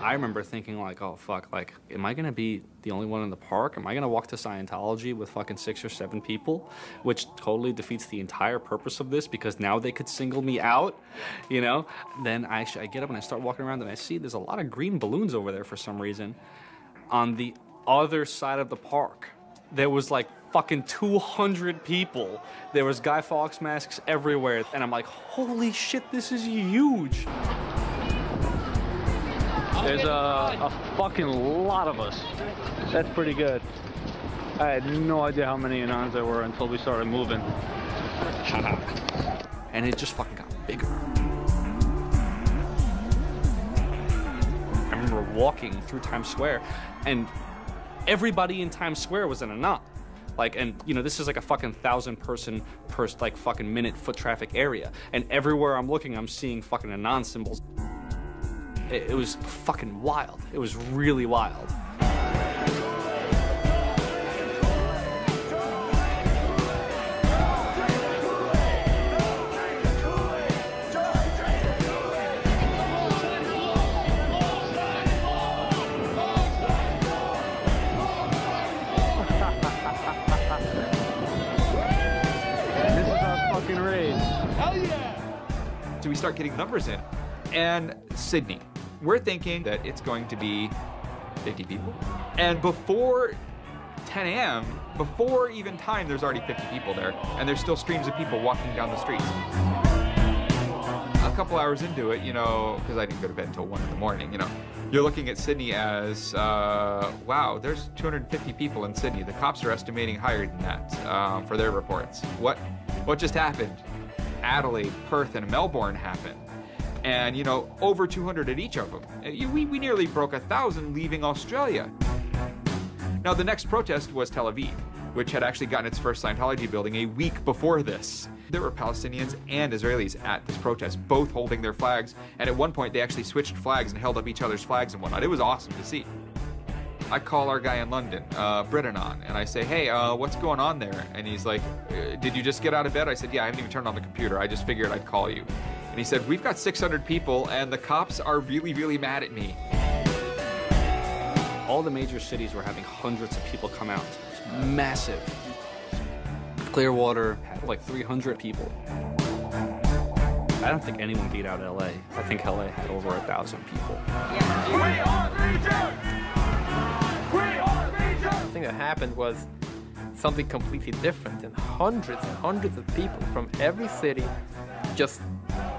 I remember thinking like, oh fuck, like, am I gonna be the only one in the park? Am I gonna walk to Scientology with fucking 6 or 7 people? Which totally defeats the entire purpose of this, because now they could single me out, you know? Then I get up and I start walking around and I see there's a lot of green balloons over there for some reason. On the other side of the park, there was like fucking 200 people. There was Guy Fawkes masks everywhere. And I'm like, holy shit, this is huge. There's a fucking lot of us. That's pretty good. I had no idea how many Anons there were until we started moving. And it just fucking got bigger. I remember walking through Times Square, and everybody in Times Square was an Anon. Like, and you know, this is like a fucking 1,000 person per like fucking minute foot traffic area. And everywhere I'm looking, I'm seeing fucking Anon symbols. It was fucking wild. It was really wild. This is our fucking race. Hell yeah! So we start getting numbers in. And Sydney. We're thinking that it's going to be 50 people. And before 10 a.m., before even time, there's already 50 people there. And there's still streams of people walking down the streets. A couple hours into it, you know, because I didn't go to bed until 1 in the morning, you know, you're looking at Sydney as, wow, there's 250 people in Sydney. The cops are estimating higher than that for their reports. What just happened? Adelaide, Perth, and Melbourne happened. And, you know, over 200 at each of them. We nearly broke 1,000 leaving Australia. Now, the next protest was Tel Aviv, which had actually gotten its first Scientology building a week before this. There were Palestinians and Israelis at this protest, both holding their flags, and at one point they actually switched flags and held up each other's flags and whatnot. It was awesome to see. I call our guy in London, Brit Anon, and I say, hey, what's going on there? And he's like, did you just get out of bed? I said, yeah, I haven't even turned on the computer. I just figured I'd call you. And he said, we've got 600 people, and the cops are really, really mad at me. All the major cities were having hundreds of people come out. It's massive. Clearwater had like 300 people. I don't think anyone beat out LA. I think LA had over 1,000 people. The thing that happened was something completely different, and hundreds of people from every city just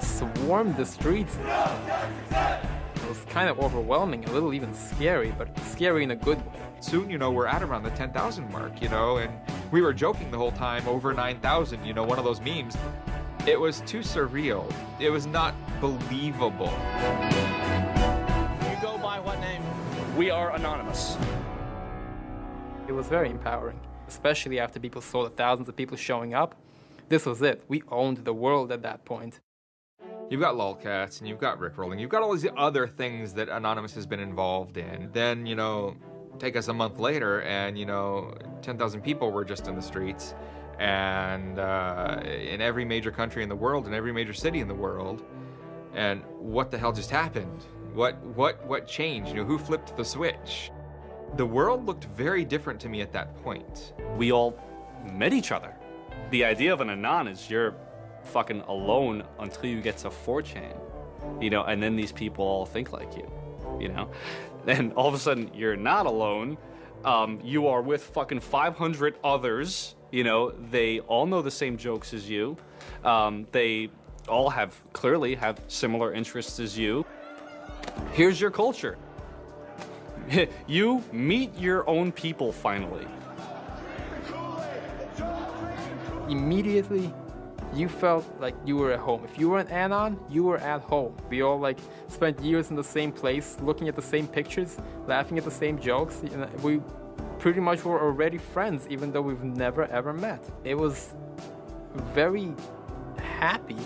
swarmed the streets. It was kind of overwhelming, a little even scary, but scary in a good way. Soon, you know, we're at around the 10,000 mark, you know, and we were joking the whole time, over 9,000, you know, one of those memes. It was too surreal. It was not believable. You go by what name? We are Anonymous. It was very empowering, especially after people saw the thousands of people showing up. This was it. We owned the world at that point. You've got lolcats, and you've got rickrolling. You've got all these other things that Anonymous has been involved in. Then, you know, take us a month later, and, you know, 10,000 people were just in the streets. And in every major country in the world, in every major city in the world. And what the hell just happened? What changed? You know, who flipped the switch? The world looked very different to me at that point. We all met each other. The idea of an Anon is you're fucking alone until you get to 4chan, you know, and then these people all think like you know? Then all of a sudden you're not alone. You are with fucking 500 others, you know, they all know the same jokes as you. They all clearly have similar interests as you. Here's your culture. You meet your own people finally. immediately you felt like you were at home. If you were an Anon, you were at home. We all like spent years in the same place, looking at the same pictures, laughing at the same jokes. You know, we pretty much were already friends, even though we've never ever met. It was very happy.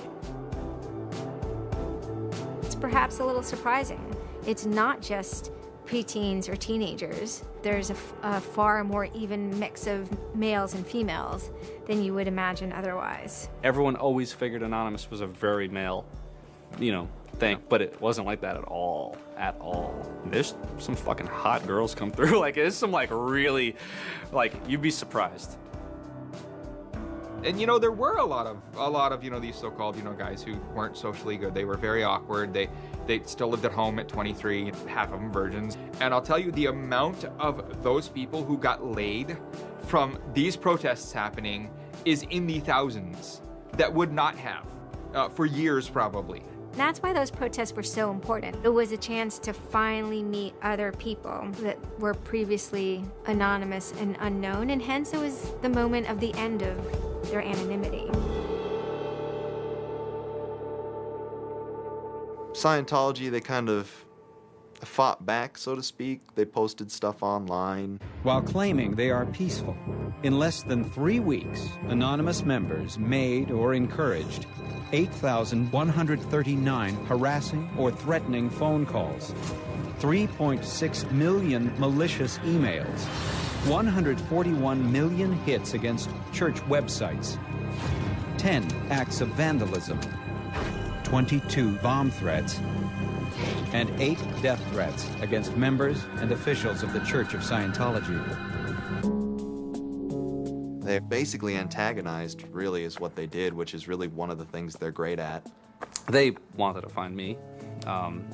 It's perhaps a little surprising. It's not just preteens or teenagers. There's a far more even mix of males and females than you would imagine otherwise. Everyone always figured Anonymous was a very male, thing, but it wasn't like that at all, There's some fucking hot girls come through. Like, there's some really, you'd be surprised. And there were a lot of these so-called guys who weren't socially good. They were very awkward. They still lived at home at 23, half of them virgins. And I'll tell you, the amount of those people who got laid from these protests happening is in the thousands that would not have for years probably. That's why those protests were so important. It was a chance to finally meet other people that were previously anonymous and unknown, and hence it was the moment of the end of their anonymity. Scientology, they kind of fought back, so to speak. They posted stuff online. While claiming they are peaceful, in less than 3 weeks, anonymous members made or encouraged 8,139 harassing or threatening phone calls, 3.6 million malicious emails, 141 million hits against church websites, 10 acts of vandalism, 22 bomb threats, and 8 death threats against members and officials of the Church of Scientology. They basically antagonized, really, is what they did, which is really one of the things they're great at. They wanted to find me.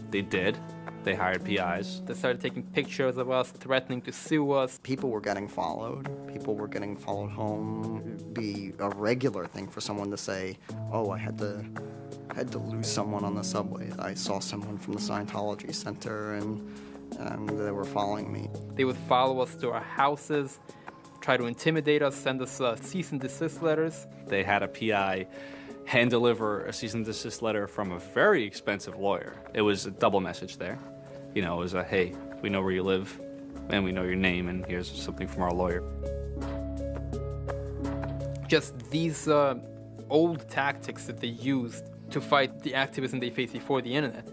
They did. They hired PIs. They started taking pictures of us, threatening to sue us. People were getting followed. People were getting followed home. It'd be a regular thing for someone to say, oh, I had to lose someone on the subway. I saw someone from the Scientology Center, and they were following me. They would follow us to our houses, try to intimidate us, send us cease and desist letters. They had a PI hand deliver a cease and desist letter from a very expensive lawyer. It was a double message there. It was a, hey, we know where you live, and we know your name, and here's something from our lawyer. Just these old tactics that they used to fight the activism they faced before the internet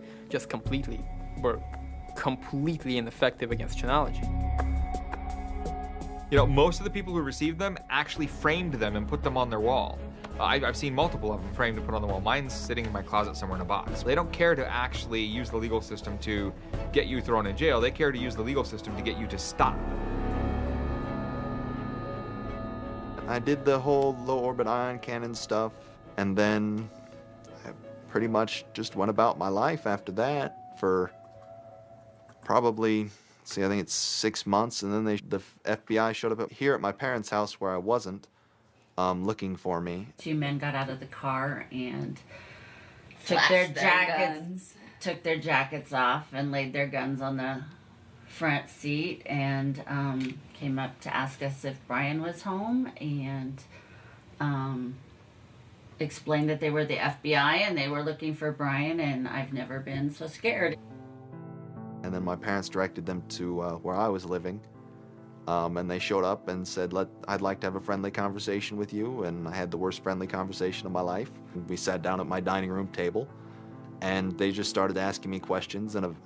were completely ineffective against Chanology. Most of the people who received them actually framed them and put them on their wall. I've seen multiple of them framed and put on the wall. Mine's sitting in my closet somewhere in a box. They don't care to actually use the legal system to get you thrown in jail. They care to use the legal system to get you to stop. I did the whole low orbit ion cannon stuff, and then I pretty much just went about my life after that for probably, I think it's 6 months, and then the FBI showed up here at my parents' house where I wasn't, looking for me. 2 men got out of the car and took took their jackets off and laid their guns on the front seat and came up to ask us if Brian was home and explained that they were the FBI and they were looking for Brian, and I've never been so scared. And then my parents directed them to where I was living. And they showed up and said, I'd like to have a friendly conversation with you. And I had the worst friendly conversation of my life. We sat down at my dining room table, and they just started asking me questions, and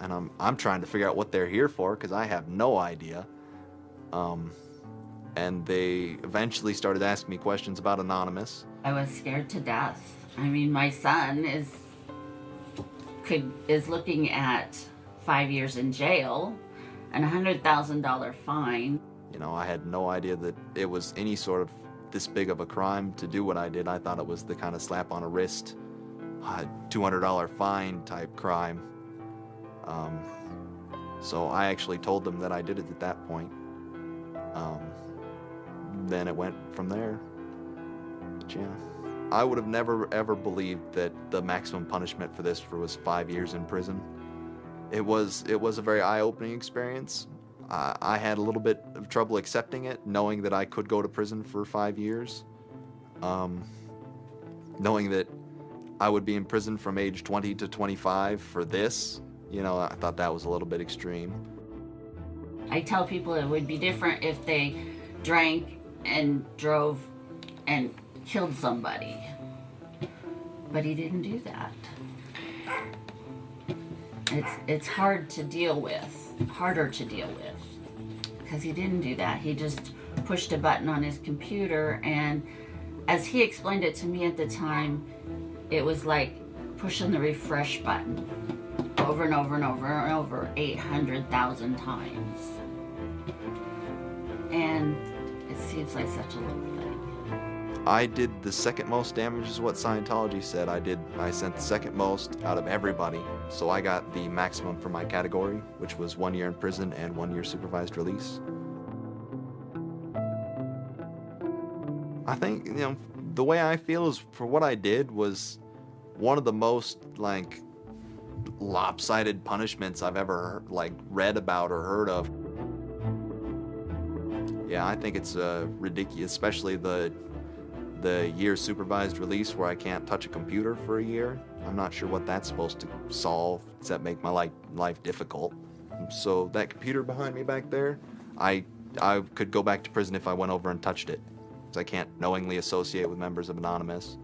I'm trying to figure out what they're here for, because I have no idea. And they eventually started asking me questions about Anonymous. I was scared to death. I mean, my son is looking at 5 years in jail and a $100,000 fine. I had no idea that it was any sort of this big of a crime to do what I did. I thought it was the kind of slap on a wrist, $200 fine type crime. So I actually told them that I did it at that point. Then it went from there. But yeah, I would have never ever believed that the maximum punishment for this was 5 years in prison. It was a very eye-opening experience. I had a little bit of trouble accepting it, knowing that I could go to prison for 5 years. Knowing that I would be in prison from age 20 to 25 for this, you know, I thought that was a little bit extreme. I tell people it would be different if they drank and drove and killed somebody. But he didn't do that. It's hard to deal with, harder to deal with, because he didn't do that. He just pushed a button on his computer, and as he explained it to me at the time, it was like pushing the refresh button over and over and over and over 800,000 times. And it seems like such a little thing. I did the second most damage is what Scientology said. I sent the second most out of everybody. So I got the maximum for my category, which was 1 year in prison and 1 year supervised release. I think, you know, the way I feel is for what I did was one of the most, like, lopsided punishments I've ever, like, read about or heard of. Yeah, I think it's ridiculous, especially the year supervised release where I can't touch a computer for a year. I'm not sure what that's supposed to solve, except make my life difficult. So that computer behind me back there, I could go back to prison if I went over and touched it, because I can't knowingly associate with members of Anonymous.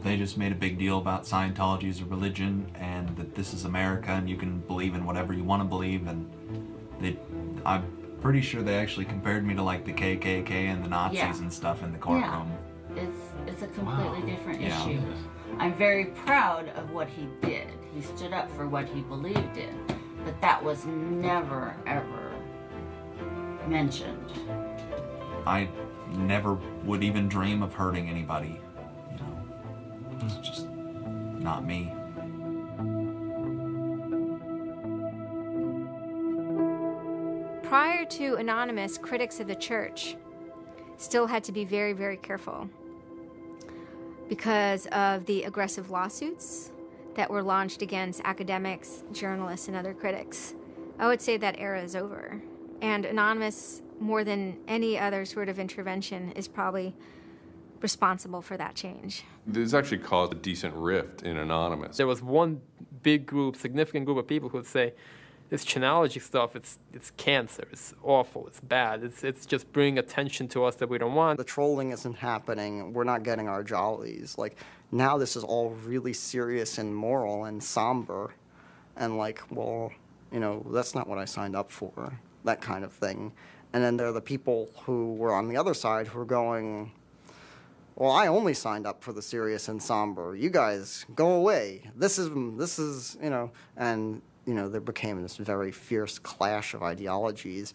They just made a big deal about Scientology as a religion and that this is America and you can believe in whatever you want to believe, and I'm pretty sure they actually compared me to like the KKK and the Nazis and stuff in the courtroom. Yeah. It's a completely different issue. I'm very proud of what he did. He stood up for what he believed in, but that was never, ever mentioned. I never would even dream of hurting anybody. You know, it's just not me. Prior to Anonymous, critics of the church still had to be very, very careful because of the aggressive lawsuits that were launched against academics, journalists, and other critics. I would say that era is over. And Anonymous, more than any other sort of intervention, is probably responsible for that change. This actually caused a decent rift in Anonymous. There was one big group, significant group of people who would say, this Chinology stuff, it's cancer, it's awful, it's bad, it's just bringing attention to us that we don't want. The trolling isn't happening, we're not getting our jollies. Like, now this is all really serious and moral and somber, and like, well, you know, that's not what I signed up for, that kind of thing. And then there are the people who were on the other side who are going, well, I only signed up for the serious and somber, you guys, go away, this is, you know, and you know, there became this very fierce clash of ideologies,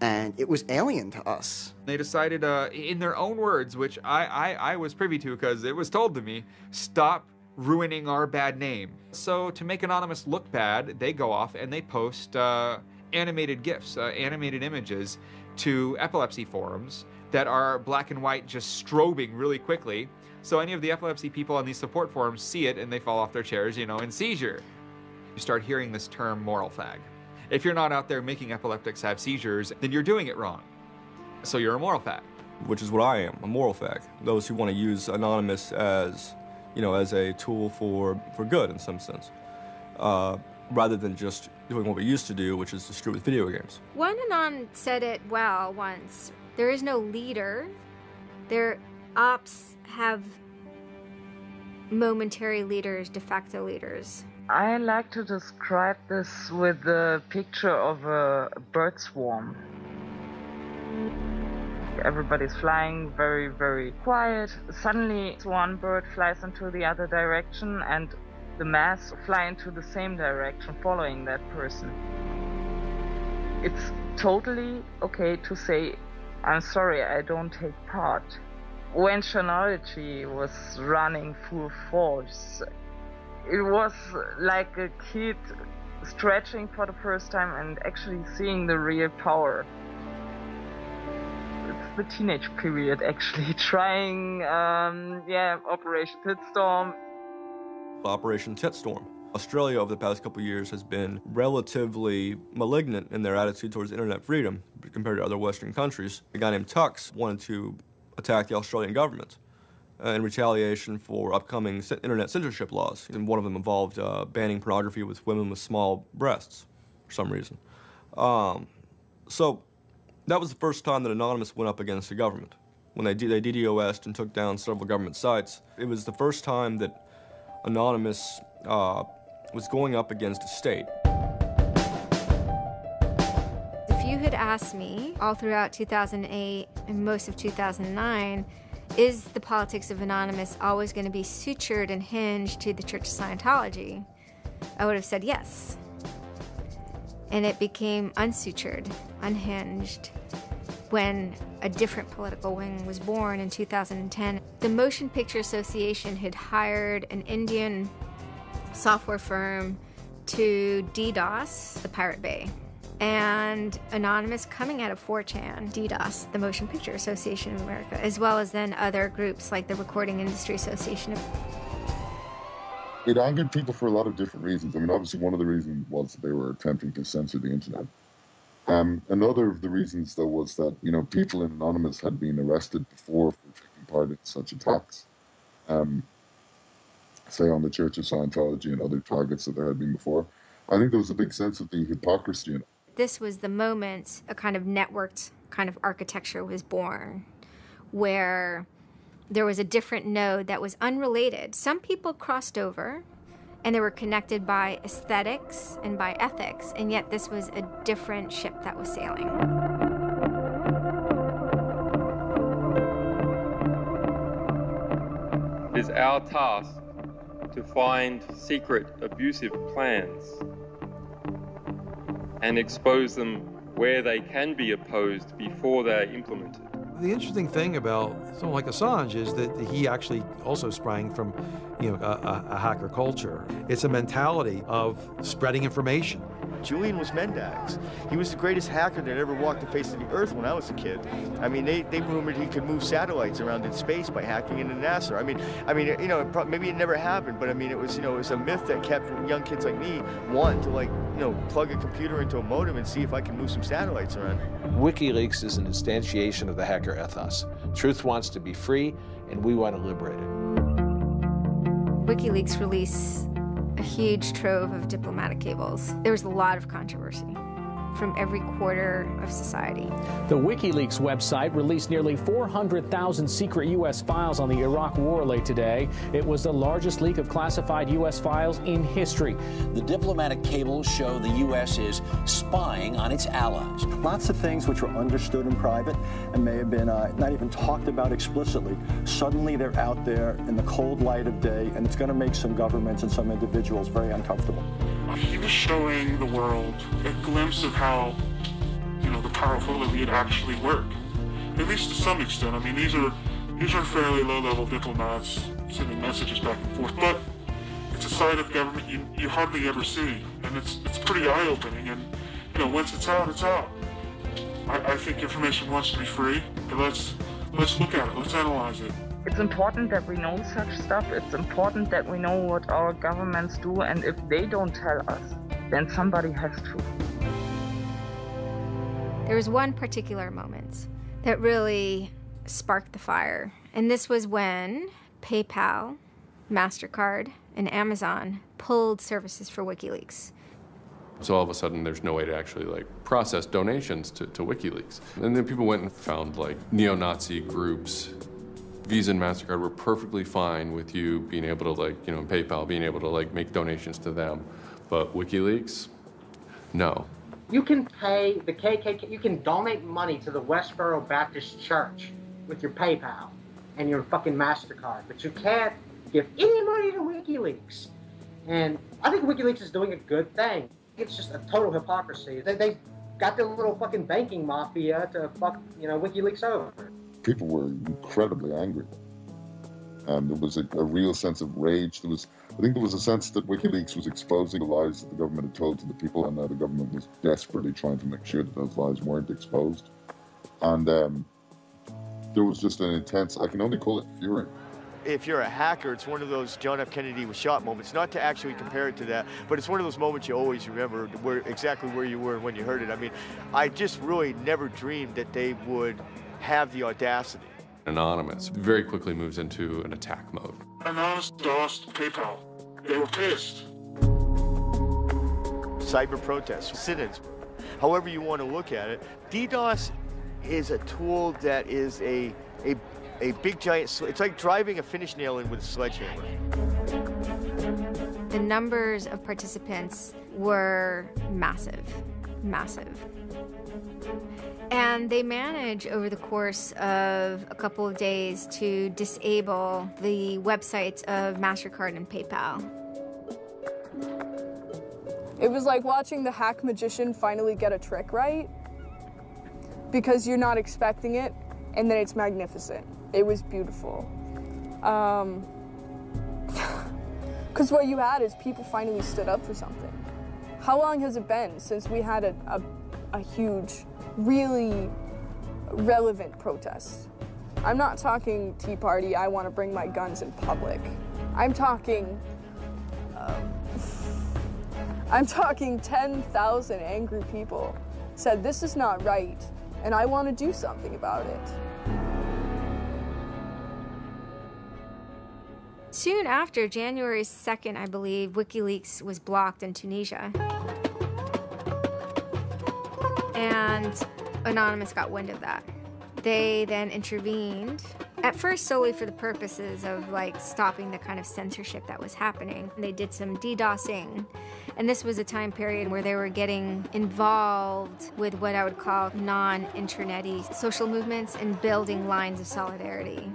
and it was alien to us. They decided, in their own words, which I was privy to because it was told to me, stop ruining our bad name. So to make Anonymous look bad, they go off and they post animated GIFs, animated images to epilepsy forums that are black and white just strobing really quickly. So any of the epilepsy people on these support forums see it and they fall off their chairs, you know, in seizure. You start hearing this term moral fag. If you're not out there making epileptics have seizures, then you're doing it wrong. So you're a moral fag. Which is what I am, a moral fag. Those who want to use Anonymous as, you know, as a tool for good in some sense, rather than just doing what we used to do, which is distribute video games. One Anon said it well once. There is no leader. Their ops have momentary leaders, de facto leaders. I like to describe this with the picture of a bird swarm. Everybody's flying very, very quiet. Suddenly one bird flies into the other direction and the mass fly into the same direction following that person. It's totally okay to say, I'm sorry, I don't take part. When Chinology was running full force, it was like a kid stretching for the first time and actually seeing the real power. It's the teenage period, actually, trying, Operation Pitstorm. Operation Titstorm. Australia over the past couple of years has been relatively malignant in their attitude towards internet freedom compared to other Western countries. A guy named Tux wanted to attack the Australian government. in retaliation for upcoming internet censorship laws. And one of them involved banning pornography with women with small breasts for some reason. So that was the first time that Anonymous went up against the government. When they DDoS'd and took down several government sites, it was the first time that Anonymous was going up against a state. If you had asked me all throughout 2008 and most of 2009, is the politics of Anonymous always going to be sutured and hinged to the Church of Scientology? I would have said yes. And it became unsutured, unhinged, when a different political wing was born in 2010. The Motion Picture Association had hired an Indian software firm to DDoS the Pirate Bay. And Anonymous, coming out of 4chan, DDoS, the Motion Picture Association of America, as well as then other groups like the Recording Industry Association. It angered people for a lot of different reasons. I mean, obviously one of the reasons was that they were attempting to censor the internet. Another of the reasons, though, was that, you know, people in Anonymous had been arrested before for taking part in such attacks, say on the Church of Scientology and other targets that there had been before. I think there was a big sense of the hypocrisy in it. This was the moment a kind of networked kind of architecture was born, where there was a different node that was unrelated. Some people crossed over, and they were connected by aesthetics and by ethics, and yet this was a different ship that was sailing. It is our task to find secret, abusive plans and expose them where they can be opposed before they are implemented. The interesting thing about someone like Assange is that he actually also sprang from, you know, a hacker culture. It's a mentality of spreading information. Julian was Mendax. He was the greatest hacker that ever walked the face of the earth when I was a kid. I mean, they rumored he could move satellites around in space by hacking into NASA. I mean, you know, maybe it never happened, but I mean, it was, you know, it was a myth that kept young kids like me wanting to, like, you know, plug a computer into a modem and see if I can move some satellites around. WikiLeaks is an instantiation of the hacker ethos. Truth wants to be free, and we want to liberate it. WikiLeaks released a huge trove of diplomatic cables. There was a lot of controversy from every quarter of society. The WikiLeaks website released nearly 400,000 secret U.S. files on the Iraq War late today. It was the largest leak of classified U.S. files in history. The diplomatic cables show the U.S. is spying on its allies. Lots of things which were understood in private and may have been not even talked about explicitly. Suddenly they're out there in the cold light of day, and it's going to make some governments and some individuals very uncomfortable. He was showing the world a glimpse of how, you know, the powerful elite actually work, at least to some extent. I mean, these are fairly low-level diplomats sending messages back and forth, but it's a side of government you hardly ever see, and it's pretty eye-opening. And you know, once it's out, it's out. I think information wants to be free, but let's look at it. Let's analyze it. It's important that we know such stuff. It's important that we know what our governments do, and if they don't tell us, then somebody has to. There was one particular moment that really sparked the fire, and this was when PayPal, MasterCard, and Amazon pulled services for WikiLeaks. So all of a sudden, there's no way to actually like process donations to WikiLeaks. And then people went and found like neo-Nazi groups. Visa and MasterCard were perfectly fine with you being able to, like, you know, PayPal being able to like make donations to them, but WikiLeaks, no. You can pay the KKK, you can donate money to the Westboro Baptist Church with your PayPal and your fucking MasterCard, but you can't give any money to WikiLeaks. And I think WikiLeaks is doing a good thing. It's just a total hypocrisy. They got their little fucking banking mafia to fuck, you know, WikiLeaks over. People were incredibly angry. There was a real sense of rage. I think there was a sense that WikiLeaks was exposing the lies that the government had told to the people, and the government was desperately trying to make sure that those lies weren't exposed. And there was just an intense, I can only call it fury. If you're a hacker, it's one of those John F. Kennedy was shot moments, not to actually compare it to that, but it's one of those moments you always remember exactly where you were when you heard it. I mean, I just really never dreamed that they would have the audacity. Anonymous very quickly moves into an attack mode. Anonymous DOSed PayPal. They were pissed. Cyber protests, sit-ins, however you want to look at it. DDoS is a tool that is a big giant, it's like driving a finish nail in with a sledgehammer. The numbers of participants were massive, massive. And they managed over the course of a couple of days to disable the websites of MasterCard and PayPal. It was like watching the hack magician finally get a trick right, because you're not expecting it, and then it's magnificent. It was beautiful. Because what you had is people finally stood up for something. How long has it been since we had a huge, really relevant protest? I'm not talking Tea Party, I want to bring my guns in public. I'm talking 10,000 angry people said this is not right, and I want to do something about it. Soon after, January 2nd, I believe, WikiLeaks was blocked in Tunisia. And Anonymous got wind of that. They then intervened, at first solely for the purposes of like stopping the kind of censorship that was happening. They did some DDoSing, and this was a time period where they were getting involved with what I would call non-internet-y social movements and building lines of solidarity.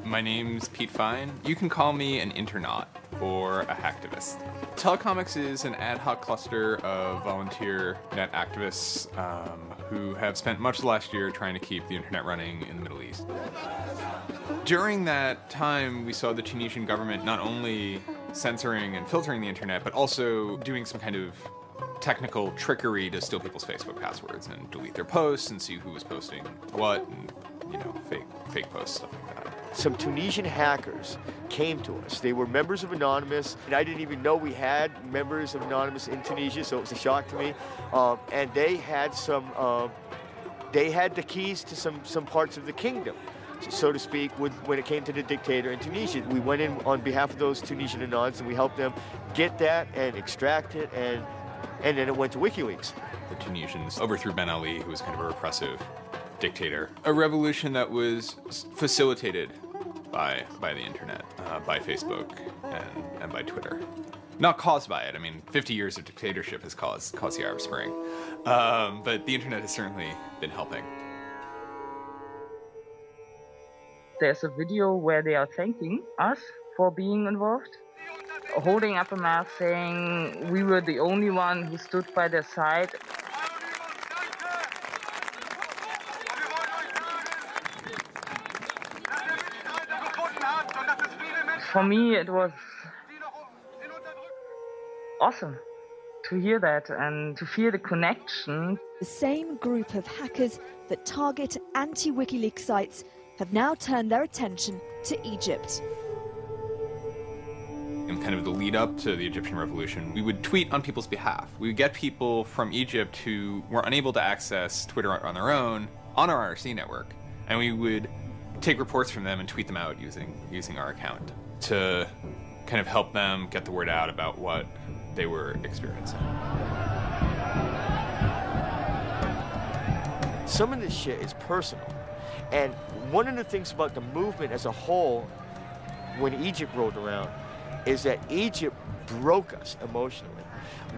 My name's Pete Fine. You can call me an internaut or a hacktivist. Telecomics is an ad hoc cluster of volunteer net activists who have spent much of the last year trying to keep the internet running in the Middle East. During that time, we saw the Tunisian government not only censoring and filtering the internet, but also doing some kind of technical trickery to steal people's Facebook passwords and delete their posts and see who was posting what, and, you know, fake posts, stuff like that. Some Tunisian hackers came to us. They were members of Anonymous, and I didn't even know we had members of Anonymous in Tunisia, so it was a shock to me. And they had they had the keys to some parts of the kingdom, so to speak, when it came to the dictator in Tunisia. We went in on behalf of those Tunisian Anons, and we helped them get that and extract it, and then it went to WikiLeaks. The Tunisians overthrew Ben Ali, who was kind of a repressive dictator. A revolution that was facilitated by the internet, by Facebook and by Twitter. Not caused by it. I mean, 50 years of dictatorship has caused the Arab Spring. But the internet has certainly been helping. There's a video where they are thanking us for being involved, holding up a map saying we were the only one who stood by their side. For me, it was awesome to hear that and to feel the connection. The same group of hackers that target anti-WikiLeaks sites have now turned their attention to Egypt. In kind of the lead up to the Egyptian revolution, we would tweet on people's behalf. We would get people from Egypt who were unable to access Twitter on their own on our IRC network, and we would take reports from them and tweet them out using our account to kind of help them get the word out about what they were experiencing. Some of this shit is personal. And one of the things about the movement as a whole, when Egypt rolled around, is that Egypt broke us emotionally.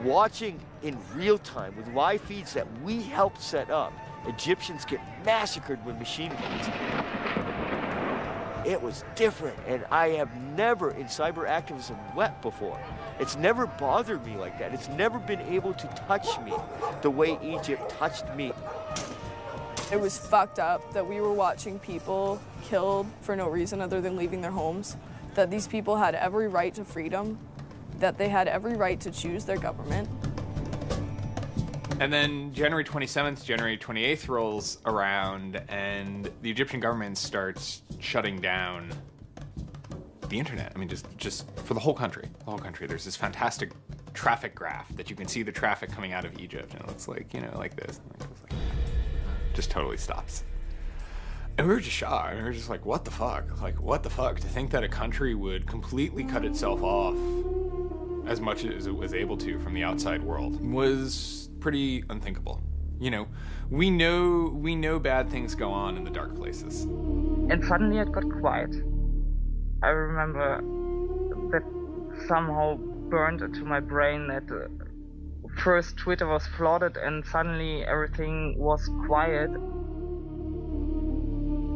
Watching in real time with live feeds that we helped set up, Egyptians get massacred with machine guns. It was different, and I have never in cyber activism wept before. It's never bothered me like that. It's never been able to touch me the way Egypt touched me. It was fucked up that we were watching people killed for no reason other than leaving their homes, that these people had every right to freedom, that they had every right to choose their government. And then January 27th, January 28th rolls around, and the Egyptian government starts shutting down the internet. I mean, just for the whole country. The whole country. There's this fantastic traffic graph that you can see the traffic coming out of Egypt, and it looks like, you know, like this. Just totally stops. And we were just shocked. I mean, we were just like, what the fuck? Like, what the fuck? To think that a country would completely cut itself off as much as it was able to from the outside world was pretty unthinkable. You know, we know bad things go on in the dark places. And suddenly it got quiet. I remember that somehow burned into my brain that first Twitter was flooded and suddenly everything was quiet.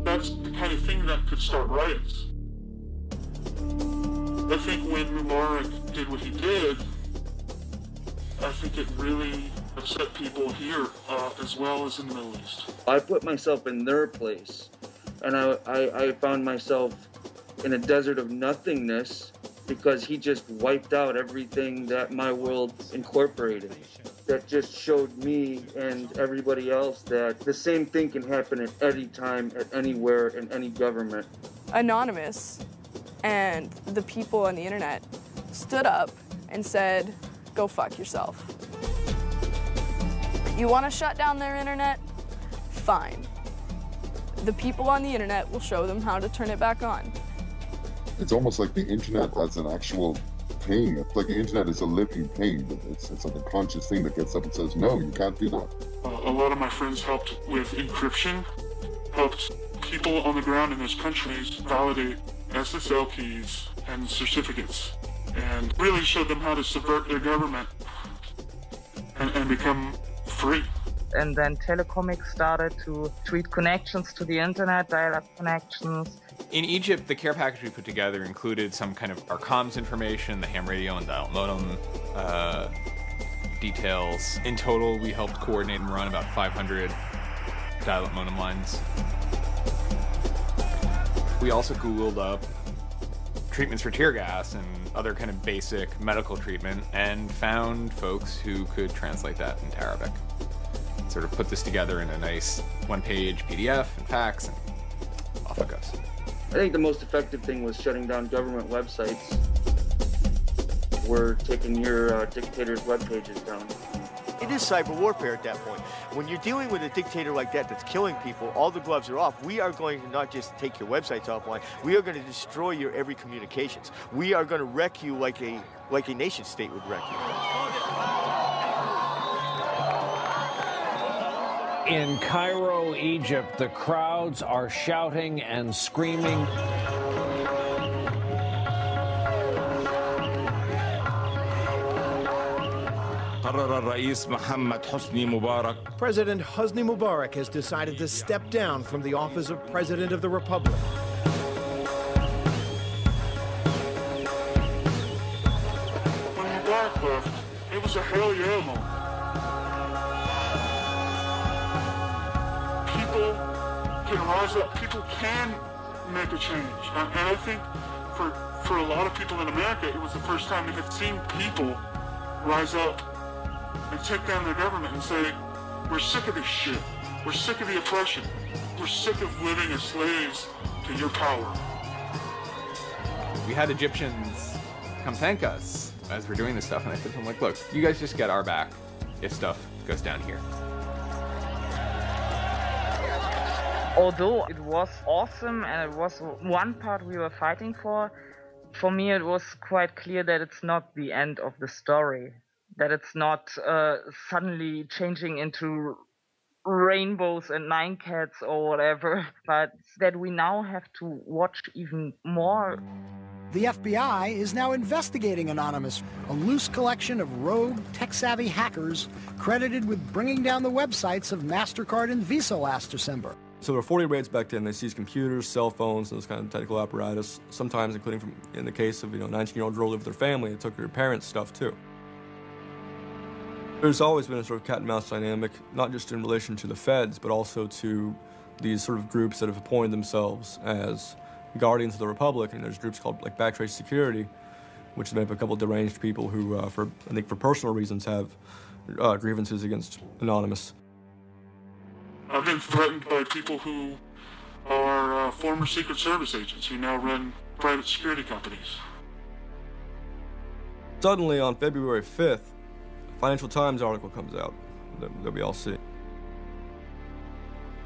That's the kind of thing that could start riots. I think when Mubarak did what he did, I think it really upset people here as well as in the Middle East. I put myself in their place, and I found myself in a desert of nothingness because he just wiped out everything that my world incorporated. That just showed me and everybody else that the same thing can happen at any time, at anywhere, in any government. Anonymous and the people on the internet stood up and said, go fuck yourself. You want to shut down their internet? Fine. The people on the internet will show them how to turn it back on. It's almost like the internet as an actual thing. It's like the internet is a living thing. It's like a conscious thing that gets up and says, no, you can't do that. A lot of my friends helped with encryption, helped people on the ground in those countries validate SSL keys and certificates, and really showed them how to subvert their government and become free. And then telecomics started to tweet connections to the internet, dial-up connections. In Egypt, the care package we put together included some kind of our comms information, the ham radio and dial modem details. In total, we helped coordinate and run about 500 dial-up modem lines. We also Googled up treatments for tear gas and other kind of basic medical treatment and found folks who could translate that into Arabic. Sort of put this together in a nice one-page PDF and fax, and off it goes. I think the most effective thing was shutting down government websites. We're taking your dictator's web pages down. It is cyber warfare at that point. When you're dealing with a dictator like that that's killing people, all the gloves are off. We are going to not just take your websites offline, we are going to destroy your every communications. We are going to wreck you like a nation state would wreck you. In Cairo, Egypt, the crowds are shouting and screaming. President Hosni Mubarak has decided to step down from the office of President of the Republic. When Mubarak left, it was a hell yeah moment. People can rise up, people can make a change. And I think for a lot of people in America, it was the first time they had seen people rise up and take down their government and say, we're sick of this shit. We're sick of the oppression. We're sick of living as slaves to your power. We had Egyptians come thank us as we're doing this stuff, and I said to them, like, look, you guys just get our back if stuff goes down here. Although it was awesome and it was one part we were fighting for me it was quite clear that it's not the end of the story. That it's not suddenly changing into rainbows and nine cats or whatever, but that we now have to watch even more. The FBI is now investigating Anonymous, a loose collection of rogue, tech-savvy hackers credited with bringing down the websites of MasterCard and Visa last December. So there were 40 raids back then. They seized computers, cell phones, and those kind of technical apparatus, sometimes including in the case of, a 19-year-old girl lived with their family, it took her parents' stuff too. There's always been a sort of cat and mouse dynamic, not just in relation to the feds, but also to these sort of groups that have appointed themselves as guardians of the Republic. And there's groups called like Backtrace Security, which is made up of a couple of deranged people who, I think for personal reasons, have grievances against Anonymous. I've been threatened by people who are former Secret Service agents who now run private security companies. Suddenly, on February 5th, a Financial Times article comes out that we all see.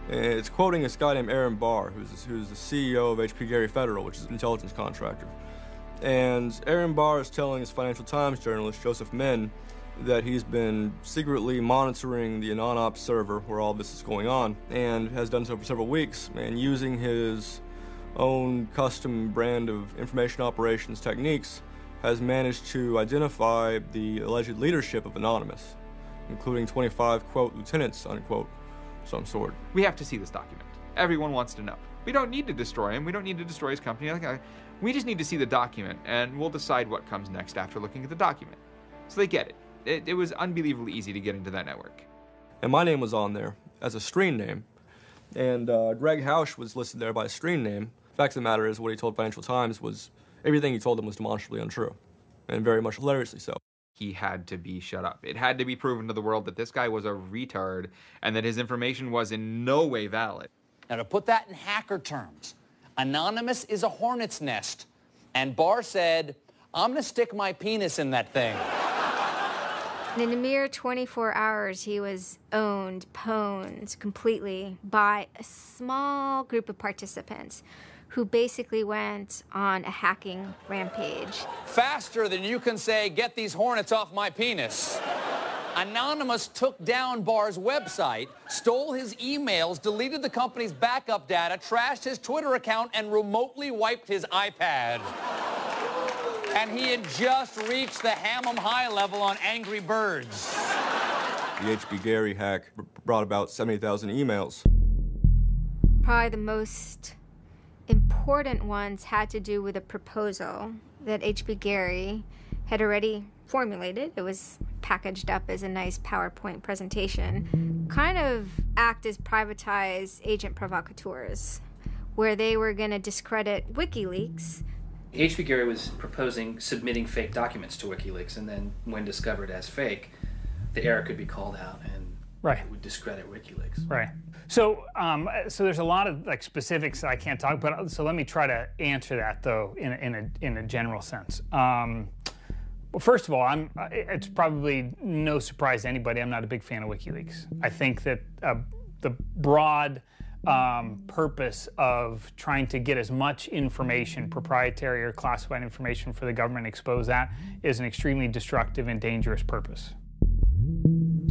And it's quoting this guy named Aaron Barr, who's the CEO of HP Gary Federal, which is an intelligence contractor. And Aaron Barr is telling his Financial Times journalist, Joseph Min, that he's been secretly monitoring the AnonOps server where all this is going on, and has done so for several weeks, and using his own custom brand of information operations techniques, has managed to identify the alleged leadership of Anonymous, including 25, quote, lieutenants, unquote, some sort. We have to see this document. Everyone wants to know. We don't need to destroy him. We don't need to destroy his company. We just need to see the document, and we'll decide what comes next after looking at the document. So they get it. It was unbelievably easy to get into that network. And my name was on there as a screen name, and Greg Hausch was listed there by a screen name. The fact of the matter is, what he told Financial Times was, everything he told them was demonstrably untrue, and very much hilariously so. He had to be shut up. It had to be proven to the world that this guy was a retard and that his information was in no way valid. Now, to put that in hacker terms, Anonymous is a hornet's nest, and Barr said, I'm gonna stick my penis in that thing. In a mere 24 hours, he was owned, pwned completely by a small group of participants who basically went on a hacking rampage. Faster than you can say, get these hornets off my penis. Anonymous took down Barr's website, stole his emails, deleted the company's backup data, trashed his Twitter account, and remotely wiped his iPad. And he had just reached the Hammam high level on Angry Birds. The HB Gary hack brought about 70,000 emails. Probably the most important ones had to do with a proposal that HB Gary had already formulated. It was packaged up as a nice PowerPoint presentation, kind of act as privatized agent provocateurs, where they were going to discredit WikiLeaks. HB Gary was proposing submitting fake documents to WikiLeaks, and then when discovered as fake, the error could be called out and it would discredit WikiLeaks. Right. So, so there's a lot of specifics that I can't talk about. So let me try to answer that though in a general sense. Well, first of all, it's probably no surprise to anybody, I'm not a big fan of WikiLeaks. I think that the broad purpose of trying to get as much information, proprietary or classified information for the government, expose that, is an extremely destructive and dangerous purpose.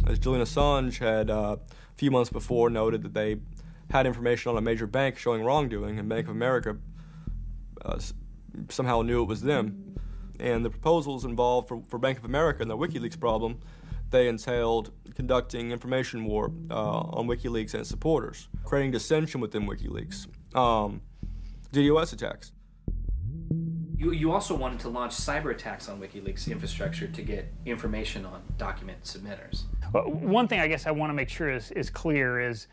As Julian Assange had a few months before noted that they had information on a major bank showing wrongdoing, and Bank of America somehow knew it was them. And the proposals involved for Bank of America and the WikiLeaks problem, they entailed conducting information war on WikiLeaks and its supporters, creating dissension within WikiLeaks, DDoS attacks. You also wanted to launch cyber attacks on WikiLeaks infrastructure to get information on document submitters. Well, one thing I guess I want to make sure is clear is,